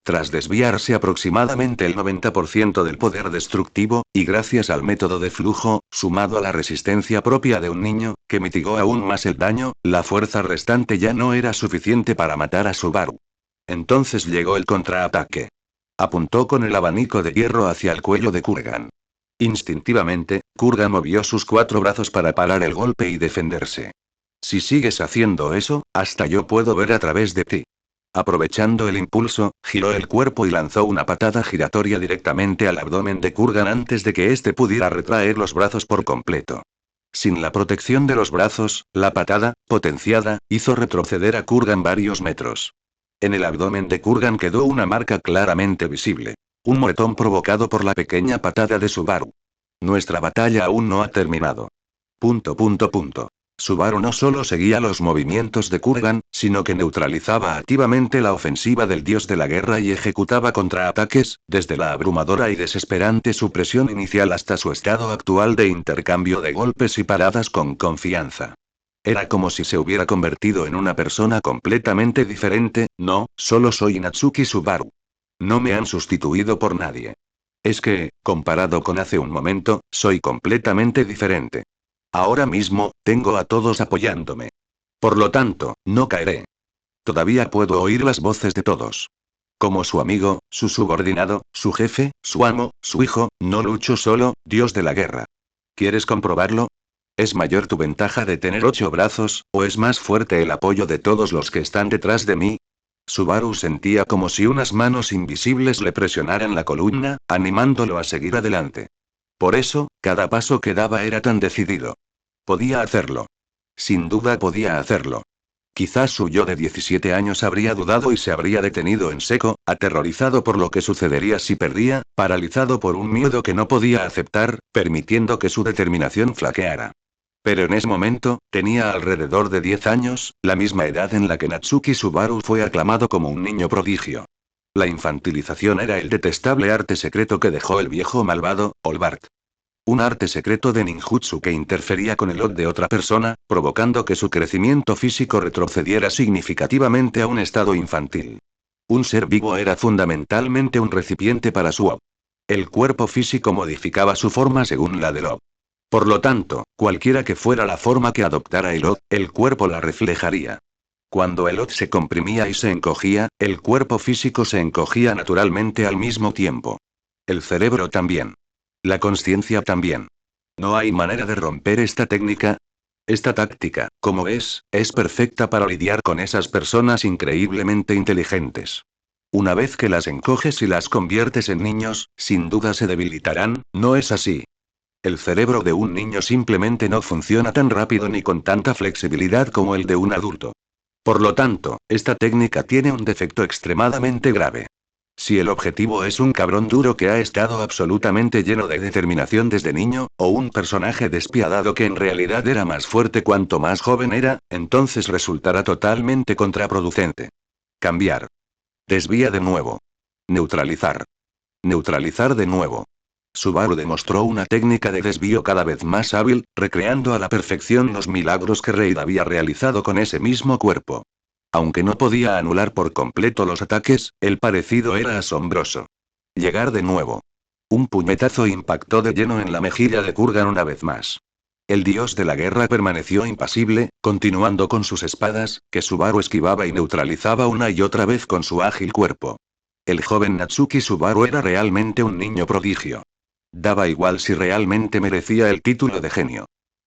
Tras desviarse aproximadamente el 90% del poder destructivo, y gracias al método de flujo, sumado a la resistencia propia de un niño, que mitigó aún más el daño, la fuerza restante ya no era suficiente para matar a Subaru. Entonces llegó el contraataque. Apuntó con el abanico de hierro hacia el cuello de Kurgan. Instintivamente, Kurgan movió sus 4 brazos para parar el golpe y defenderse. Si sigues haciendo eso, hasta yo puedo ver a través de ti. Aprovechando el impulso, giró el cuerpo y lanzó una patada giratoria directamente al abdomen de Kurgan antes de que éste pudiera retraer los brazos por completo. Sin la protección de los brazos, la patada, potenciada, hizo retroceder a Kurgan varios metros. En el abdomen de Kurgan quedó una marca claramente visible. Un moretón provocado por la pequeña patada de Subaru. Nuestra batalla aún no ha terminado. Subaru no solo seguía los movimientos de Kurgan, sino que neutralizaba activamente la ofensiva del dios de la guerra y ejecutaba contraataques, desde la abrumadora y desesperante supresión inicial hasta su estado actual de intercambio de golpes y paradas con confianza. Era como si se hubiera convertido en una persona completamente diferente. No, solo soy Natsuki Subaru. No me han sustituido por nadie. Es que, comparado con hace un momento, soy completamente diferente. Ahora mismo, tengo a todos apoyándome. Por lo tanto, no caeré. Todavía puedo oír las voces de todos. Como su amigo, su subordinado, su jefe, su amo, su hijo, no lucho solo, dios de la guerra. ¿Quieres comprobarlo? ¿Es mayor tu ventaja de tener 8 brazos, o es más fuerte el apoyo de todos los que están detrás de mí? Subaru sentía como si unas manos invisibles le presionaran la columna, animándolo a seguir adelante. Por eso, cada paso que daba era tan decidido. Podía hacerlo. Sin duda podía hacerlo. Quizás su yo de 17 años habría dudado y se habría detenido en seco, aterrorizado por lo que sucedería si perdía, paralizado por un miedo que no podía aceptar, permitiendo que su determinación flaqueara. Pero en ese momento, tenía alrededor de 10 años, la misma edad en la que Natsuki Subaru fue aclamado como un niño prodigio. La infantilización era el detestable arte secreto que dejó el viejo malvado, Olbart. Un arte secreto de ninjutsu que interfería con el od de otra persona, provocando que su crecimiento físico retrocediera significativamente a un estado infantil. Un ser vivo era fundamentalmente un recipiente para su od. El cuerpo físico modificaba su forma según la del od. Por lo tanto, cualquiera que fuera la forma que adoptara el od, el cuerpo la reflejaría. Cuando el od se comprimía y se encogía, el cuerpo físico se encogía naturalmente al mismo tiempo. El cerebro también. La consciencia también. No hay manera de romper esta técnica. Esta táctica, como ves, es perfecta para lidiar con esas personas increíblemente inteligentes. Una vez que las encoges y las conviertes en niños, sin duda se debilitarán, ¿no es así? El cerebro de un niño simplemente no funciona tan rápido ni con tanta flexibilidad como el de un adulto. Por lo tanto, esta técnica tiene un defecto extremadamente grave. Si el objetivo es un cabrón duro que ha estado absolutamente lleno de determinación desde niño, o un personaje despiadado que en realidad era más fuerte cuanto más joven era, entonces resultará totalmente contraproducente. Cambiar. Desvía de nuevo. Neutralizar. Neutralizar de nuevo. Subaru demostró una técnica de desvío cada vez más hábil, recreando a la perfección los milagros que Reid había realizado con ese mismo cuerpo. Aunque no podía anular por completo los ataques, el parecido era asombroso. Llegar de nuevo. Un puñetazo impactó de lleno en la mejilla de Kurgan una vez más. El dios de la guerra permaneció impasible, continuando con sus espadas, que Subaru esquivaba y neutralizaba una y otra vez con su ágil cuerpo. El joven Natsuki Subaru era realmente un niño prodigio. Daba igual si realmente merecía el título de genio.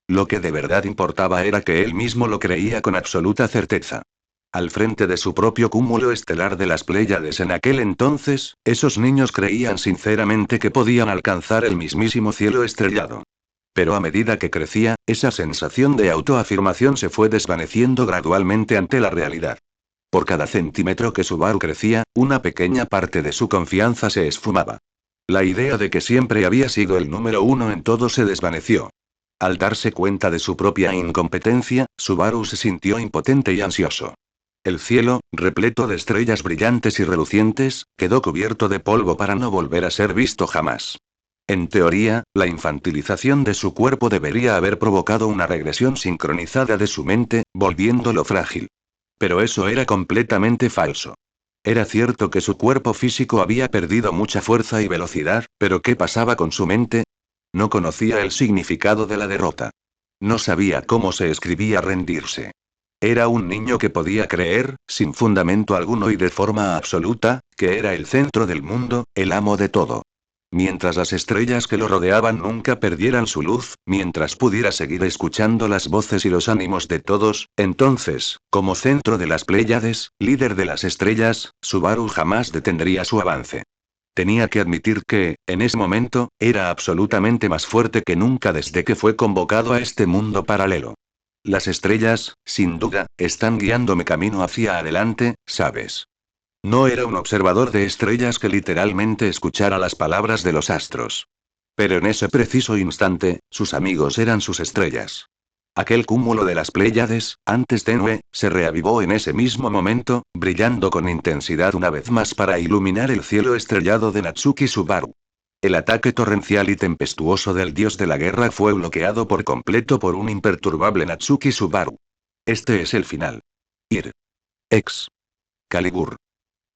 Lo que de verdad importaba era que él mismo lo creía con absoluta certeza. Al frente de su propio cúmulo estelar de las Pléyades en aquel entonces, esos niños creían sinceramente que podían alcanzar el mismísimo cielo estrellado. Pero a medida que crecía, esa sensación de autoafirmación se fue desvaneciendo gradualmente ante la realidad. Por cada centímetro que Subaru crecía, una pequeña parte de su confianza se esfumaba. La idea de que siempre había sido el número uno en todo se desvaneció. Al darse cuenta de su propia incompetencia, Subaru se sintió impotente y ansioso. El cielo, repleto de estrellas brillantes y relucientes, quedó cubierto de polvo para no volver a ser visto jamás. En teoría, la infantilización de su cuerpo debería haber provocado una regresión sincronizada de su mente, volviéndolo frágil. Pero eso era completamente falso. Era cierto que su cuerpo físico había perdido mucha fuerza y velocidad, pero ¿qué pasaba con su mente? No conocía el significado de la derrota. No sabía cómo se escribía rendirse. Era un niño que podía creer, sin fundamento alguno y de forma absoluta, que era el centro del mundo, el amo de todo. mientras las estrellas que lo rodeaban nunca perdieran su luz, mientras pudiera seguir escuchando las voces y los ánimos de todos, entonces, como centro de las Pléyades, líder de las estrellas, Subaru jamás detendría su avance. Tenía que admitir que, en ese momento, era absolutamente más fuerte que nunca desde que fue convocado a este mundo paralelo. Las estrellas, sin duda, están guiándome camino hacia adelante, ¿sabes? No era un observador de estrellas que literalmente escuchara las palabras de los astros. Pero en ese preciso instante, sus amigos eran sus estrellas. Aquel cúmulo de las Pléyades, antes tenue, se reavivó en ese mismo momento, brillando con intensidad una vez más para iluminar el cielo estrellado de Natsuki Subaru. El ataque torrencial y tempestuoso del dios de la guerra fue bloqueado por completo por un imperturbable Natsuki Subaru. Este es el final. Ir. Ex. Calibur.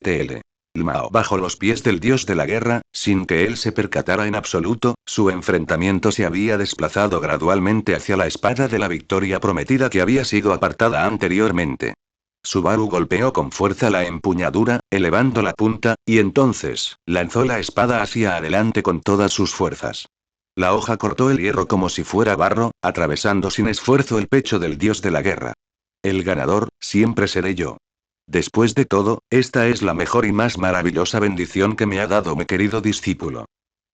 TL. Mao. Bajo los pies del dios de la guerra, sin que él se percatara en absoluto, su enfrentamiento se había desplazado gradualmente hacia la espada de la victoria prometida que había sido apartada anteriormente. Subaru golpeó con fuerza la empuñadura, elevando la punta, y entonces, lanzó la espada hacia adelante con todas sus fuerzas. La hoja cortó el hierro como si fuera barro, atravesando sin esfuerzo el pecho del dios de la guerra. El ganador, siempre seré yo. Después de todo, esta es la mejor y más maravillosa bendición que me ha dado mi querido discípulo.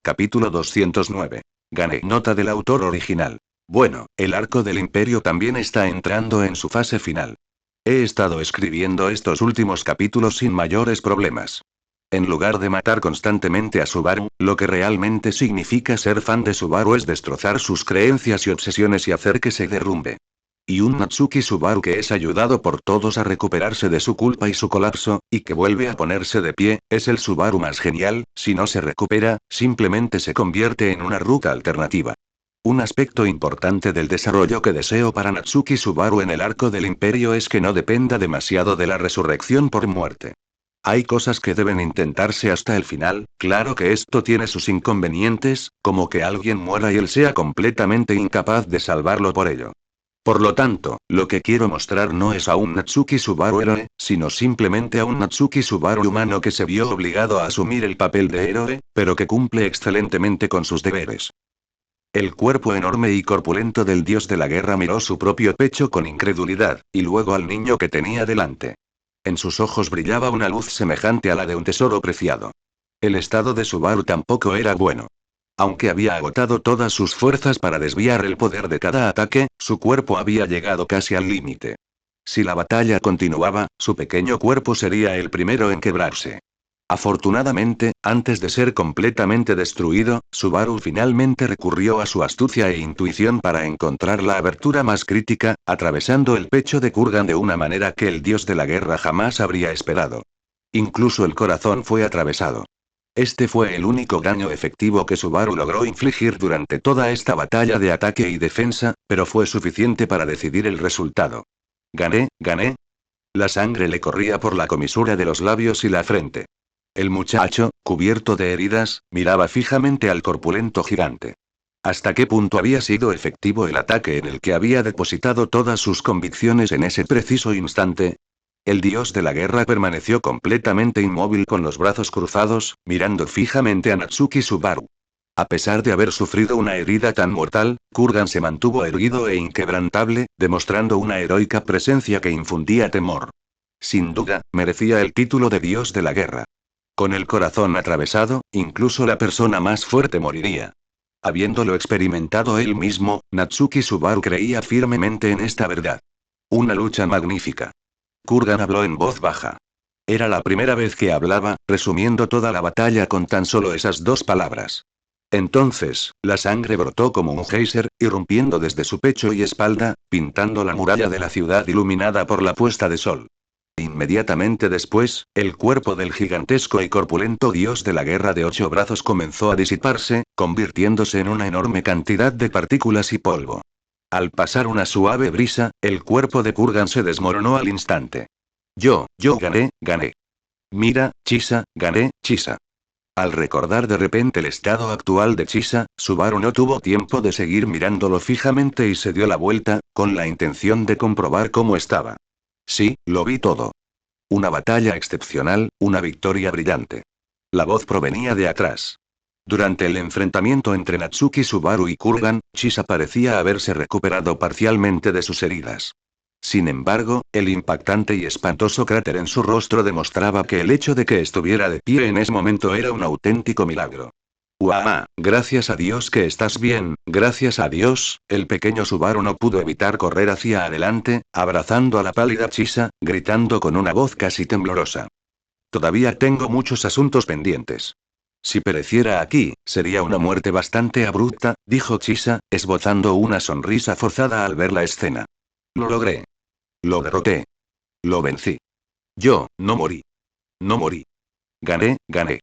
Capítulo 209. Gané. Nota del autor original. Bueno, el arco del imperio también está entrando en su fase final. He estado escribiendo estos últimos capítulos sin mayores problemas. En lugar de matar constantemente a Subaru, lo que realmente significa ser fan de Subaru es destrozar sus creencias y obsesiones y hacer que se derrumbe. Y un Natsuki Subaru que es ayudado por todos a recuperarse de su culpa y su colapso, y que vuelve a ponerse de pie, es el Subaru más genial. Si no se recupera, simplemente se convierte en una ruta alternativa. Un aspecto importante del desarrollo que deseo para Natsuki Subaru en el arco del imperio es que no dependa demasiado de la resurrección por muerte. Hay cosas que deben intentarse hasta el final, claro que esto tiene sus inconvenientes, como que alguien muera y él sea completamente incapaz de salvarlo por ello. Por lo tanto, lo que quiero mostrar no es a un Natsuki Subaru héroe, sino simplemente a un Natsuki Subaru humano que se vio obligado a asumir el papel de héroe, pero que cumple excelentemente con sus deberes. El cuerpo enorme y corpulento del dios de la guerra miró su propio pecho con incredulidad, y luego al niño que tenía delante. En sus ojos brillaba una luz semejante a la de un tesoro preciado. El estado de Subaru tampoco era bueno. Aunque había agotado todas sus fuerzas para desviar el poder de cada ataque, su cuerpo había llegado casi al límite. Si la batalla continuaba, su pequeño cuerpo sería el primero en quebrarse. Afortunadamente, antes de ser completamente destruido, Subaru finalmente recurrió a su astucia e intuición para encontrar la abertura más crítica, atravesando el pecho de Kurgan de una manera que el dios de la guerra jamás habría esperado. Incluso el corazón fue atravesado. Este fue el único daño efectivo que Subaru logró infligir durante toda esta batalla de ataque y defensa, pero fue suficiente para decidir el resultado. Gané, gané. La sangre le corría por la comisura de los labios y la frente. El muchacho, cubierto de heridas, miraba fijamente al corpulento gigante. ¿Hasta qué punto había sido efectivo el ataque en el que había depositado todas sus convicciones en ese preciso instante? El dios de la guerra permaneció completamente inmóvil con los brazos cruzados, mirando fijamente a Natsuki Subaru. A pesar de haber sufrido una herida tan mortal, Kurgan se mantuvo erguido e inquebrantable, demostrando una heroica presencia que infundía temor. Sin duda, merecía el título de dios de la guerra. Con el corazón atravesado, incluso la persona más fuerte moriría. Habiéndolo experimentado él mismo, Natsuki Subaru creía firmemente en esta verdad. Una lucha magnífica. Kurgan habló en voz baja. Era la primera vez que hablaba, resumiendo toda la batalla con tan solo esas dos palabras. Entonces, la sangre brotó como un geyser, irrumpiendo desde su pecho y espalda, pintando la muralla de la ciudad iluminada por la puesta de sol. Inmediatamente después, el cuerpo del gigantesco y corpulento dios de la guerra de 8 brazos comenzó a disiparse, convirtiéndose en una enorme cantidad de partículas y polvo. Al pasar una suave brisa, el cuerpo de Kurgan se desmoronó al instante. Yo gané, gané. Mira, Chisa, gané, Chisa. Al recordar de repente el estado actual de Chisa, Subaru no tuvo tiempo de seguir mirándolo fijamente y se dio la vuelta, con la intención de comprobar cómo estaba. Sí, lo vi todo. Una batalla excepcional, una victoria brillante. La voz provenía de atrás. Durante el enfrentamiento entre Natsuki Subaru y Kurgan, Chisa parecía haberse recuperado parcialmente de sus heridas. Sin embargo, el impactante y espantoso cráter en su rostro demostraba que el hecho de que estuviera de pie en ese momento era un auténtico milagro. ¡Uah! Gracias a Dios que estás bien, gracias a Dios. El pequeño Subaru no pudo evitar correr hacia adelante, abrazando a la pálida Chisa, gritando con una voz casi temblorosa. Todavía tengo muchos asuntos pendientes. Si pereciera aquí, sería una muerte bastante abrupta, dijo Chisa, esbozando una sonrisa forzada al ver la escena. Lo logré. Lo derroté. Lo vencí. Yo, no morí. No morí. Gané, gané.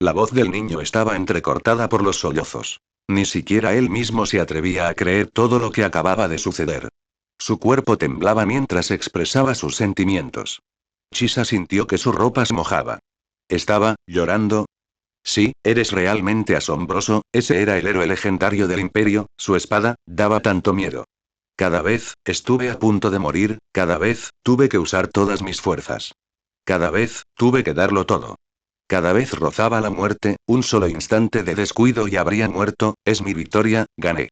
La voz del niño estaba entrecortada por los sollozos. Ni siquiera él mismo se atrevía a creer todo lo que acababa de suceder. Su cuerpo temblaba mientras expresaba sus sentimientos. Chisa sintió que su ropa se mojaba. ¿Estaba llorando? Sí, eres realmente asombroso, ese era el héroe legendario del imperio, su espada, daba tanto miedo. Cada vez, estuve a punto de morir, cada vez, tuve que usar todas mis fuerzas. Cada vez, tuve que darlo todo. Cada vez rozaba la muerte, un solo instante de descuido y habría muerto, es mi victoria, gané.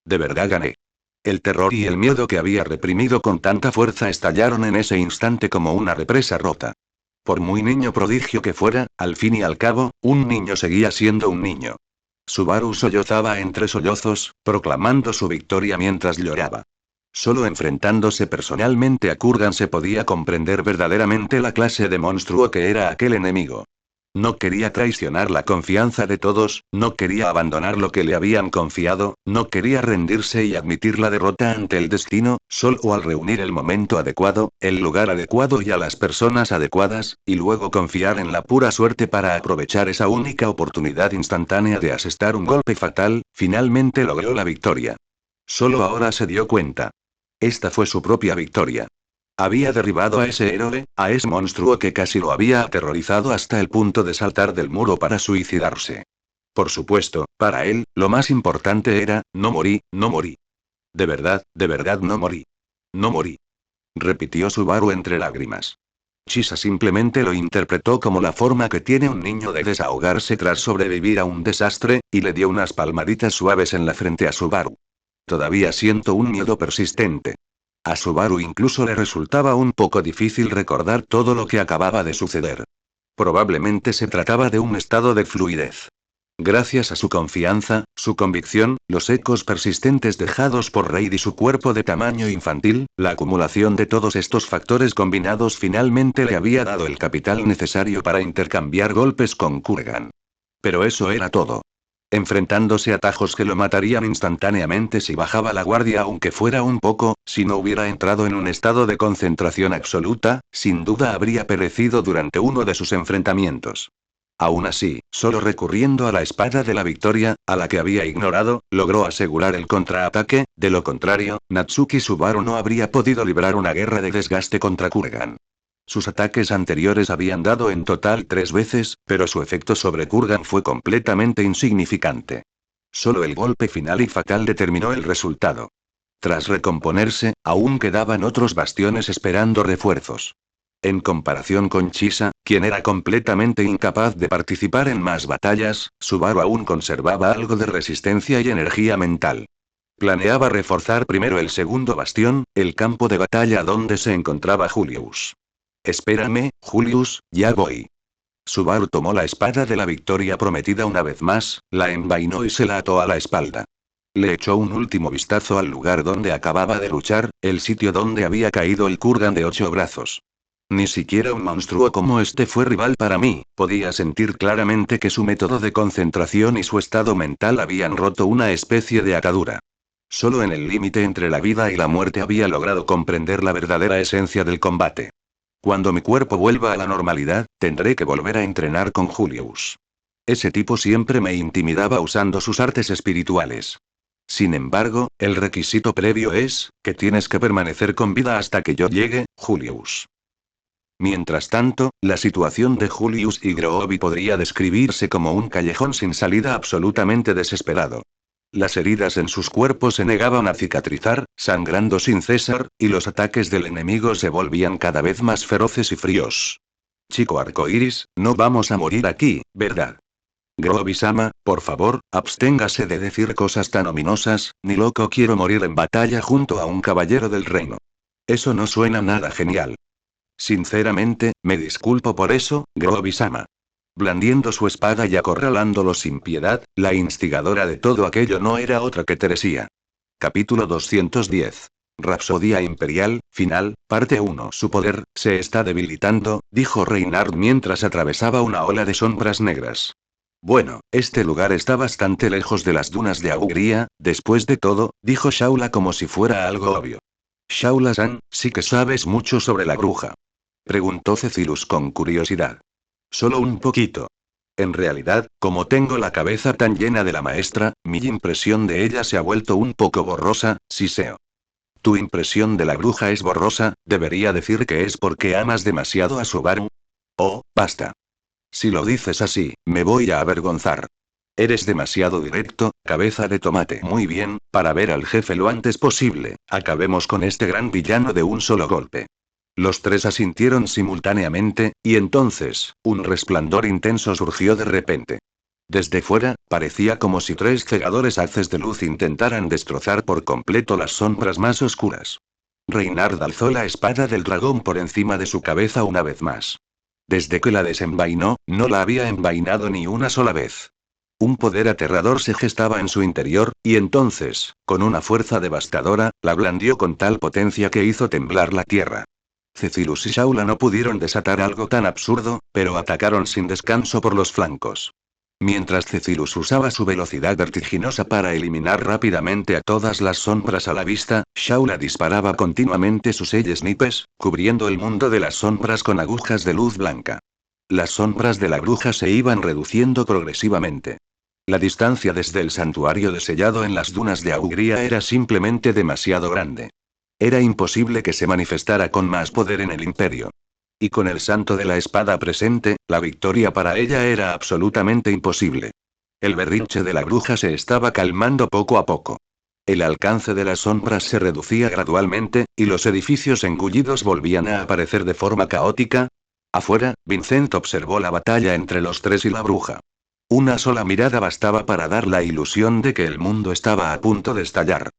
De verdad gané. El terror y el miedo que había reprimido con tanta fuerza estallaron en ese instante como una represa rota. Por muy niño prodigio que fuera, al fin y al cabo, un niño seguía siendo un niño. Subaru sollozaba entre sollozos, proclamando su victoria mientras lloraba. Solo enfrentándose personalmente a Kurgan se podía comprender verdaderamente la clase de monstruo que era aquel enemigo. No quería traicionar la confianza de todos, no quería abandonar lo que le habían confiado, no quería rendirse y admitir la derrota ante el destino, solo al reunir el momento adecuado, el lugar adecuado y a las personas adecuadas, y luego confiar en la pura suerte para aprovechar esa única oportunidad instantánea de asestar un golpe fatal, finalmente logró la victoria. Solo ahora se dio cuenta. Esta fue su propia victoria. Había derribado a ese héroe, a ese monstruo que casi lo había aterrorizado hasta el punto de saltar del muro para suicidarse. Por supuesto, para él, lo más importante era, no morí, no morí. De verdad no morí. No morí. Repitió Subaru entre lágrimas. Chisa simplemente lo interpretó como la forma que tiene un niño de desahogarse tras sobrevivir a un desastre, y le dio unas palmaditas suaves en la frente a Subaru. Todavía siento un miedo persistente. A Subaru incluso le resultaba un poco difícil recordar todo lo que acababa de suceder. Probablemente se trataba de un estado de fluidez. Gracias a su confianza, su convicción, los ecos persistentes dejados por Reid y su cuerpo de tamaño infantil, la acumulación de todos estos factores combinados finalmente le había dado el capital necesario para intercambiar golpes con Kurgan. Pero eso era todo. Enfrentándose a tajos que lo matarían instantáneamente si bajaba la guardia aunque fuera un poco, si no hubiera entrado en un estado de concentración absoluta, sin duda habría perecido durante uno de sus enfrentamientos. Aún así, solo recurriendo a la espada de la victoria, a la que había ignorado, logró asegurar el contraataque, de lo contrario, Natsuki Subaru no habría podido librar una guerra de desgaste contra Kurgan. Sus ataques anteriores habían dado en total 3 veces, pero su efecto sobre Kurgan fue completamente insignificante. Solo el golpe final y fatal determinó el resultado. Tras recomponerse, aún quedaban otros bastiones esperando refuerzos. En comparación con Chisa, quien era completamente incapaz de participar en más batallas, Subaru aún conservaba algo de resistencia y energía mental. Planeaba reforzar primero el segundo bastión, el campo de batalla donde se encontraba Julius. Espérame, Julius, ya voy. Subaru tomó la espada de la victoria prometida una vez más, la envainó y se la ató a la espalda. Le echó un último vistazo al lugar donde acababa de luchar, el sitio donde había caído el Kurgan de 8 brazos. Ni siquiera un monstruo como este fue rival para mí, podía sentir claramente que su método de concentración y su estado mental habían roto una especie de atadura. Solo en el límite entre la vida y la muerte había logrado comprender la verdadera esencia del combate. Cuando mi cuerpo vuelva a la normalidad, tendré que volver a entrenar con Julius. Ese tipo siempre me intimidaba usando sus artes espirituales. Sin embargo, el requisito previo es, que tienes que permanecer con vida hasta que yo llegue, Julius. Mientras tanto, la situación de Julius y Groovy podría describirse como un callejón sin salida absolutamente desesperado. Las heridas en sus cuerpos se negaban a cicatrizar, sangrando sin cesar, y los ataques del enemigo se volvían cada vez más feroces y fríos. Chico arcoíris, no vamos a morir aquí, ¿verdad? Groby-sama, por favor, absténgase de decir cosas tan ominosas, ni loco quiero morir en batalla junto a un caballero del reino. Eso no suena nada genial. Sinceramente, me disculpo por eso, Groby-sama. Blandiendo su espada y acorralándolo sin piedad, la instigadora de todo aquello no era otra que Teresía. Capítulo 210. Rapsodia Imperial, final, parte 1. Su poder, se está debilitando, dijo Reinhard mientras atravesaba una ola de sombras negras. Bueno, este lugar está bastante lejos de las dunas de Augría, después de todo, dijo Shaula como si fuera algo obvio. Shaula-san, sí que sabes mucho sobre la bruja. Preguntó Cecilus con curiosidad. Solo un poquito. En realidad, como tengo la cabeza tan llena de la maestra, mi impresión de ella se ha vuelto un poco borrosa, Siseo. ¿Tu impresión de la bruja es borrosa? ¿Debería decir que es porque amas demasiado a Subaru? Oh, basta. Si lo dices así, me voy a avergonzar. Eres demasiado directo, cabeza de tomate. Muy bien, para ver al jefe lo antes posible, acabemos con este gran villano de un solo golpe. Los tres asintieron simultáneamente, y entonces, un resplandor intenso surgió de repente. Desde fuera, parecía como si tres cegadores haces de luz intentaran destrozar por completo las sombras más oscuras. Reinhard alzó la espada del dragón por encima de su cabeza una vez más. Desde que la desenvainó, no la había envainado ni una sola vez. Un poder aterrador se gestaba en su interior, y entonces, con una fuerza devastadora, la blandió con tal potencia que hizo temblar la tierra. Cecilus y Shaula no pudieron desatar algo tan absurdo, pero atacaron sin descanso por los flancos. Mientras Cecilus usaba su velocidad vertiginosa para eliminar rápidamente a todas las sombras a la vista, Shaula disparaba continuamente sus snipes, cubriendo el mundo de las sombras con agujas de luz blanca. Las sombras de la bruja se iban reduciendo progresivamente. La distancia desde el santuario desellado en las dunas de Augría era simplemente demasiado grande. Era imposible que se manifestara con más poder en el imperio. Y con el santo de la espada presente, la victoria para ella era absolutamente imposible. El berrinche de la bruja se estaba calmando poco a poco. El alcance de las sombras se reducía gradualmente, y los edificios engullidos volvían a aparecer de forma caótica. Afuera, Vincent observó la batalla entre los tres y la bruja. Una sola mirada bastaba para dar la ilusión de que el mundo estaba a punto de estallar.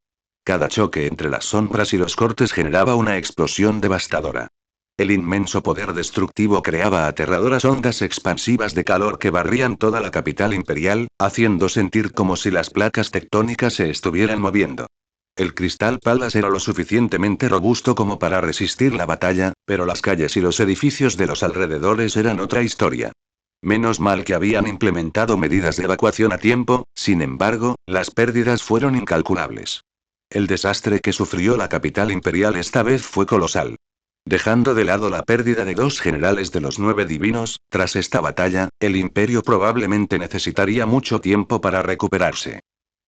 Cada choque entre las sombras y los cortes generaba una explosión devastadora. El inmenso poder destructivo creaba aterradoras ondas expansivas de calor que barrían toda la capital imperial, haciendo sentir como si las placas tectónicas se estuvieran moviendo. El Crystal Palace era lo suficientemente robusto como para resistir la batalla, pero las calles y los edificios de los alrededores eran otra historia. Menos mal que habían implementado medidas de evacuación a tiempo, sin embargo, las pérdidas fueron incalculables. El desastre que sufrió la capital imperial esta vez fue colosal. Dejando de lado la pérdida de 2 generales de los 9 divinos, tras esta batalla, el imperio probablemente necesitaría mucho tiempo para recuperarse.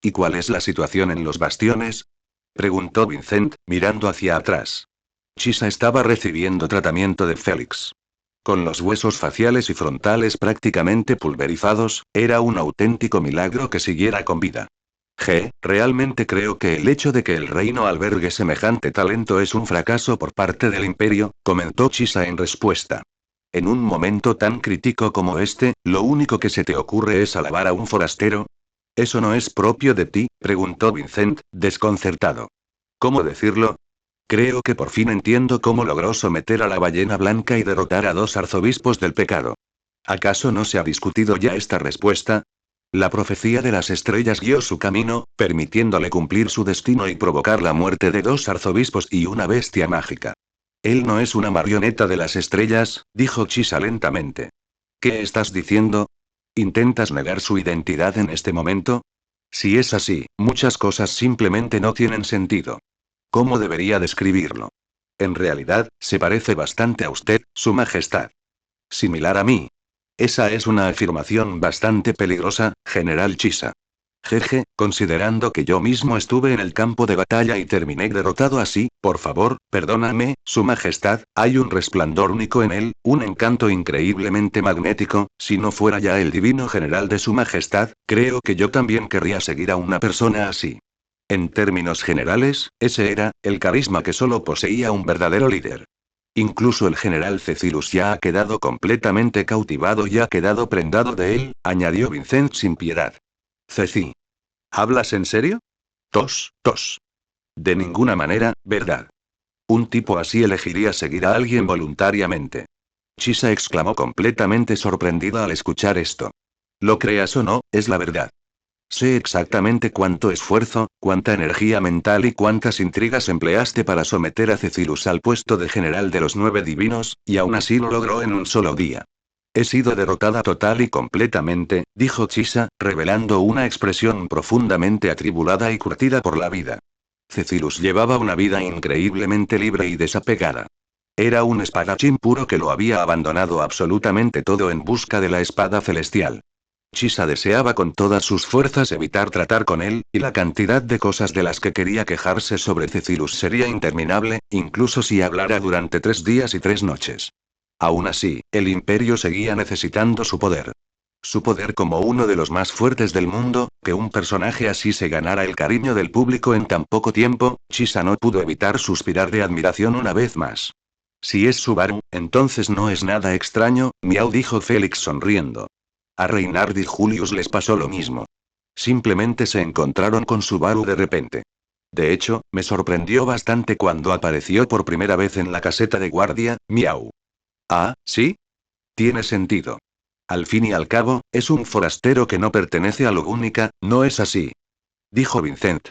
¿Y cuál es la situación en los bastiones? Preguntó Vincent, mirando hacia atrás. Chisa estaba recibiendo tratamiento de Félix. Con los huesos faciales y frontales prácticamente pulverizados, era un auténtico milagro que siguiera con vida. Realmente creo que el hecho de que el reino albergue semejante talento es un fracaso por parte del imperio, comentó Chisa en respuesta. En un momento tan crítico como este, lo único que se te ocurre es alabar a un forastero. ¿Eso no es propio de ti?, preguntó Vincent, desconcertado. ¿Cómo decirlo? Creo que por fin entiendo cómo logró someter a la ballena blanca y derrotar a 2 arzobispos del pecado. ¿Acaso no se ha discutido ya esta respuesta? La profecía de las estrellas guió su camino, permitiéndole cumplir su destino y provocar la muerte de 2 arzobispos y una bestia mágica. Él no es una marioneta de las estrellas, dijo Chisa lentamente. ¿Qué estás diciendo? ¿Intentas negar su identidad en este momento? Si es así, muchas cosas simplemente no tienen sentido. ¿Cómo debería describirlo? En realidad, se parece bastante a usted, Su Majestad. Similar a mí. Esa es una afirmación bastante peligrosa, General Chisa. Jeje, considerando que yo mismo estuve en el campo de batalla y terminé derrotado así, por favor, perdóname, Su Majestad, hay un resplandor único en él, un encanto increíblemente magnético, si no fuera ya el divino general de Su Majestad, creo que yo también querría seguir a una persona así. En términos generales, ese era el carisma que solo poseía un verdadero líder. Incluso el general Cecilus ya ha quedado completamente cautivado y ha quedado prendado de él, añadió Vincent sin piedad. Ceci. ¿Hablas en serio? Tos, tos. De ninguna manera, ¿verdad? Un tipo así elegiría seguir a alguien voluntariamente. Chisa exclamó completamente sorprendida al escuchar esto. Lo creas o no, es la verdad. Sé exactamente cuánto esfuerzo, cuánta energía mental y cuántas intrigas empleaste para someter a Cecilus al puesto de general de los 9 divinos, y aún así lo logró en un solo día. He sido derrotada total y completamente, dijo Chisa, revelando una expresión profundamente atribulada y curtida por la vida. Cecilus llevaba una vida increíblemente libre y desapegada. Era un espadachín puro que lo había abandonado absolutamente todo en busca de la espada celestial. Chisa deseaba con todas sus fuerzas evitar tratar con él, y la cantidad de cosas de las que quería quejarse sobre Cecilus sería interminable, incluso si hablara durante 3 días y 3 noches. Aún así, el imperio seguía necesitando su poder. Su poder como uno de los más fuertes del mundo, que un personaje así se ganara el cariño del público en tan poco tiempo, Chisa no pudo evitar suspirar de admiración una vez más. Si es Subaru, entonces no es nada extraño, miau, dijo Félix sonriendo. A Reinhard y Julius les pasó lo mismo. Simplemente se encontraron con Subaru de repente. De hecho, me sorprendió bastante cuando apareció por primera vez en la caseta de guardia, miau. Ah, ¿sí? Tiene sentido. Al fin y al cabo, es un forastero que no pertenece a Lugúnica, ¿no es así? Dijo Vincent.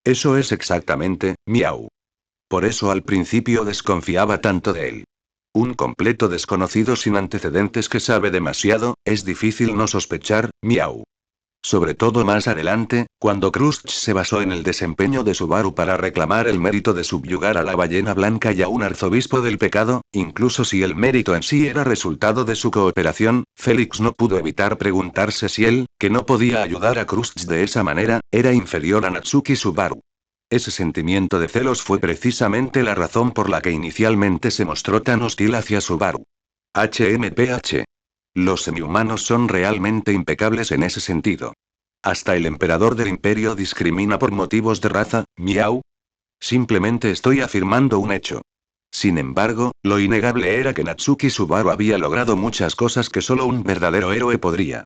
Eso es exactamente, miau. Por eso al principio desconfiaba tanto de él. Un completo desconocido sin antecedentes que sabe demasiado, es difícil no sospechar, miau. Sobre todo más adelante, cuando Krusty se basó en el desempeño de Subaru para reclamar el mérito de subyugar a la ballena blanca y a un arzobispo del pecado, incluso si el mérito en sí era resultado de su cooperación, Félix no pudo evitar preguntarse si él, que no podía ayudar a Krusty de esa manera, era inferior a Natsuki Subaru. Ese sentimiento de celos fue precisamente la razón por la que inicialmente se mostró tan hostil hacia Subaru. HMPH. Los semihumanos son realmente impecables en ese sentido. Hasta el emperador del imperio discrimina por motivos de raza, miau. Simplemente estoy afirmando un hecho. Sin embargo, lo innegable era que Natsuki Subaru había logrado muchas cosas que solo un verdadero héroe podría.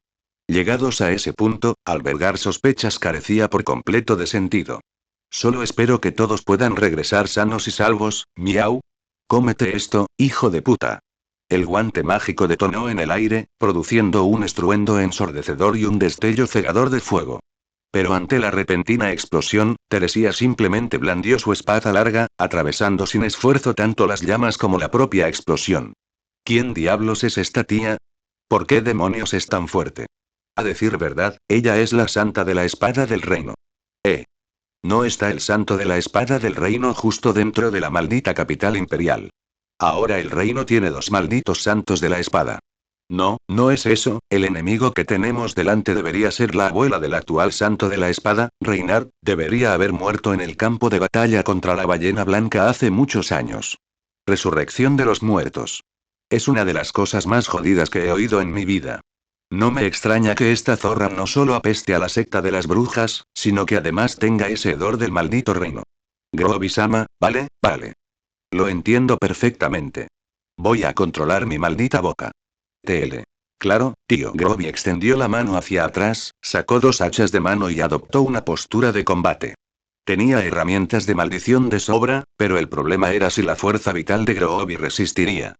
Llegados a ese punto, albergar sospechas carecía por completo de sentido. Solo espero que todos puedan regresar sanos y salvos, miau. Cómete esto, hijo de puta. El guante mágico detonó en el aire, produciendo un estruendo ensordecedor y un destello cegador de fuego. Pero ante la repentina explosión, Teresia simplemente blandió su espada larga, atravesando sin esfuerzo tanto las llamas como la propia explosión. ¿Quién diablos es esta tía? ¿Por qué demonios es tan fuerte? A decir verdad, ella es la santa de la espada del reino. ¿No está el santo de la espada del reino justo dentro de la maldita capital imperial? Ahora el reino tiene 2 malditos santos de la espada. No, no es eso, el enemigo que tenemos delante debería ser la abuela del actual santo de la espada, Reinhard, debería haber muerto en el campo de batalla contra la ballena blanca hace muchos años. Resurrección de los muertos. Es una de las cosas más jodidas que he oído en mi vida. No me extraña que esta zorra no solo apeste a la secta de las brujas, sino que además tenga ese hedor del maldito reino. Groby-sama, vale, vale. Lo entiendo perfectamente. Voy a controlar mi maldita boca. TL. Claro, tío. Groby extendió la mano hacia atrás, sacó 2 hachas de mano y adoptó una postura de combate. Tenía herramientas de maldición de sobra, pero el problema era si la fuerza vital de Groby resistiría.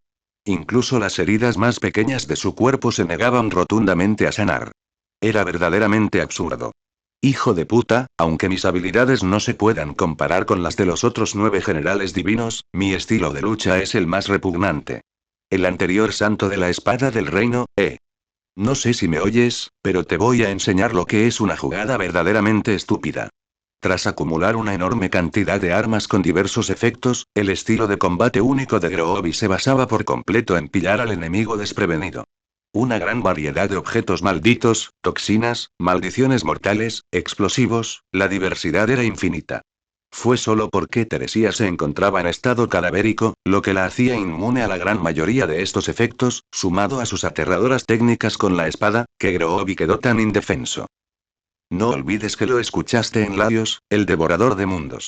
Incluso las heridas más pequeñas de su cuerpo se negaban rotundamente a sanar. Era verdaderamente absurdo. Hijo de puta, aunque mis habilidades no se puedan comparar con las de los otros 9 generales divinos, mi estilo de lucha es el más repugnante. El anterior santo de la espada del reino, No sé si me oyes, pero te voy a enseñar lo que es una jugada verdaderamente estúpida. Tras acumular una enorme cantidad de armas con diversos efectos, el estilo de combate único de Groby se basaba por completo en pillar al enemigo desprevenido. Una gran variedad de objetos malditos, toxinas, maldiciones mortales, explosivos, la diversidad era infinita. Fue solo porque Teresia se encontraba en estado cadavérico, lo que la hacía inmune a la gran mayoría de estos efectos, sumado a sus aterradoras técnicas con la espada, que Groby quedó tan indefenso. No olvides que lo escuchaste en Labios, el devorador de mundos.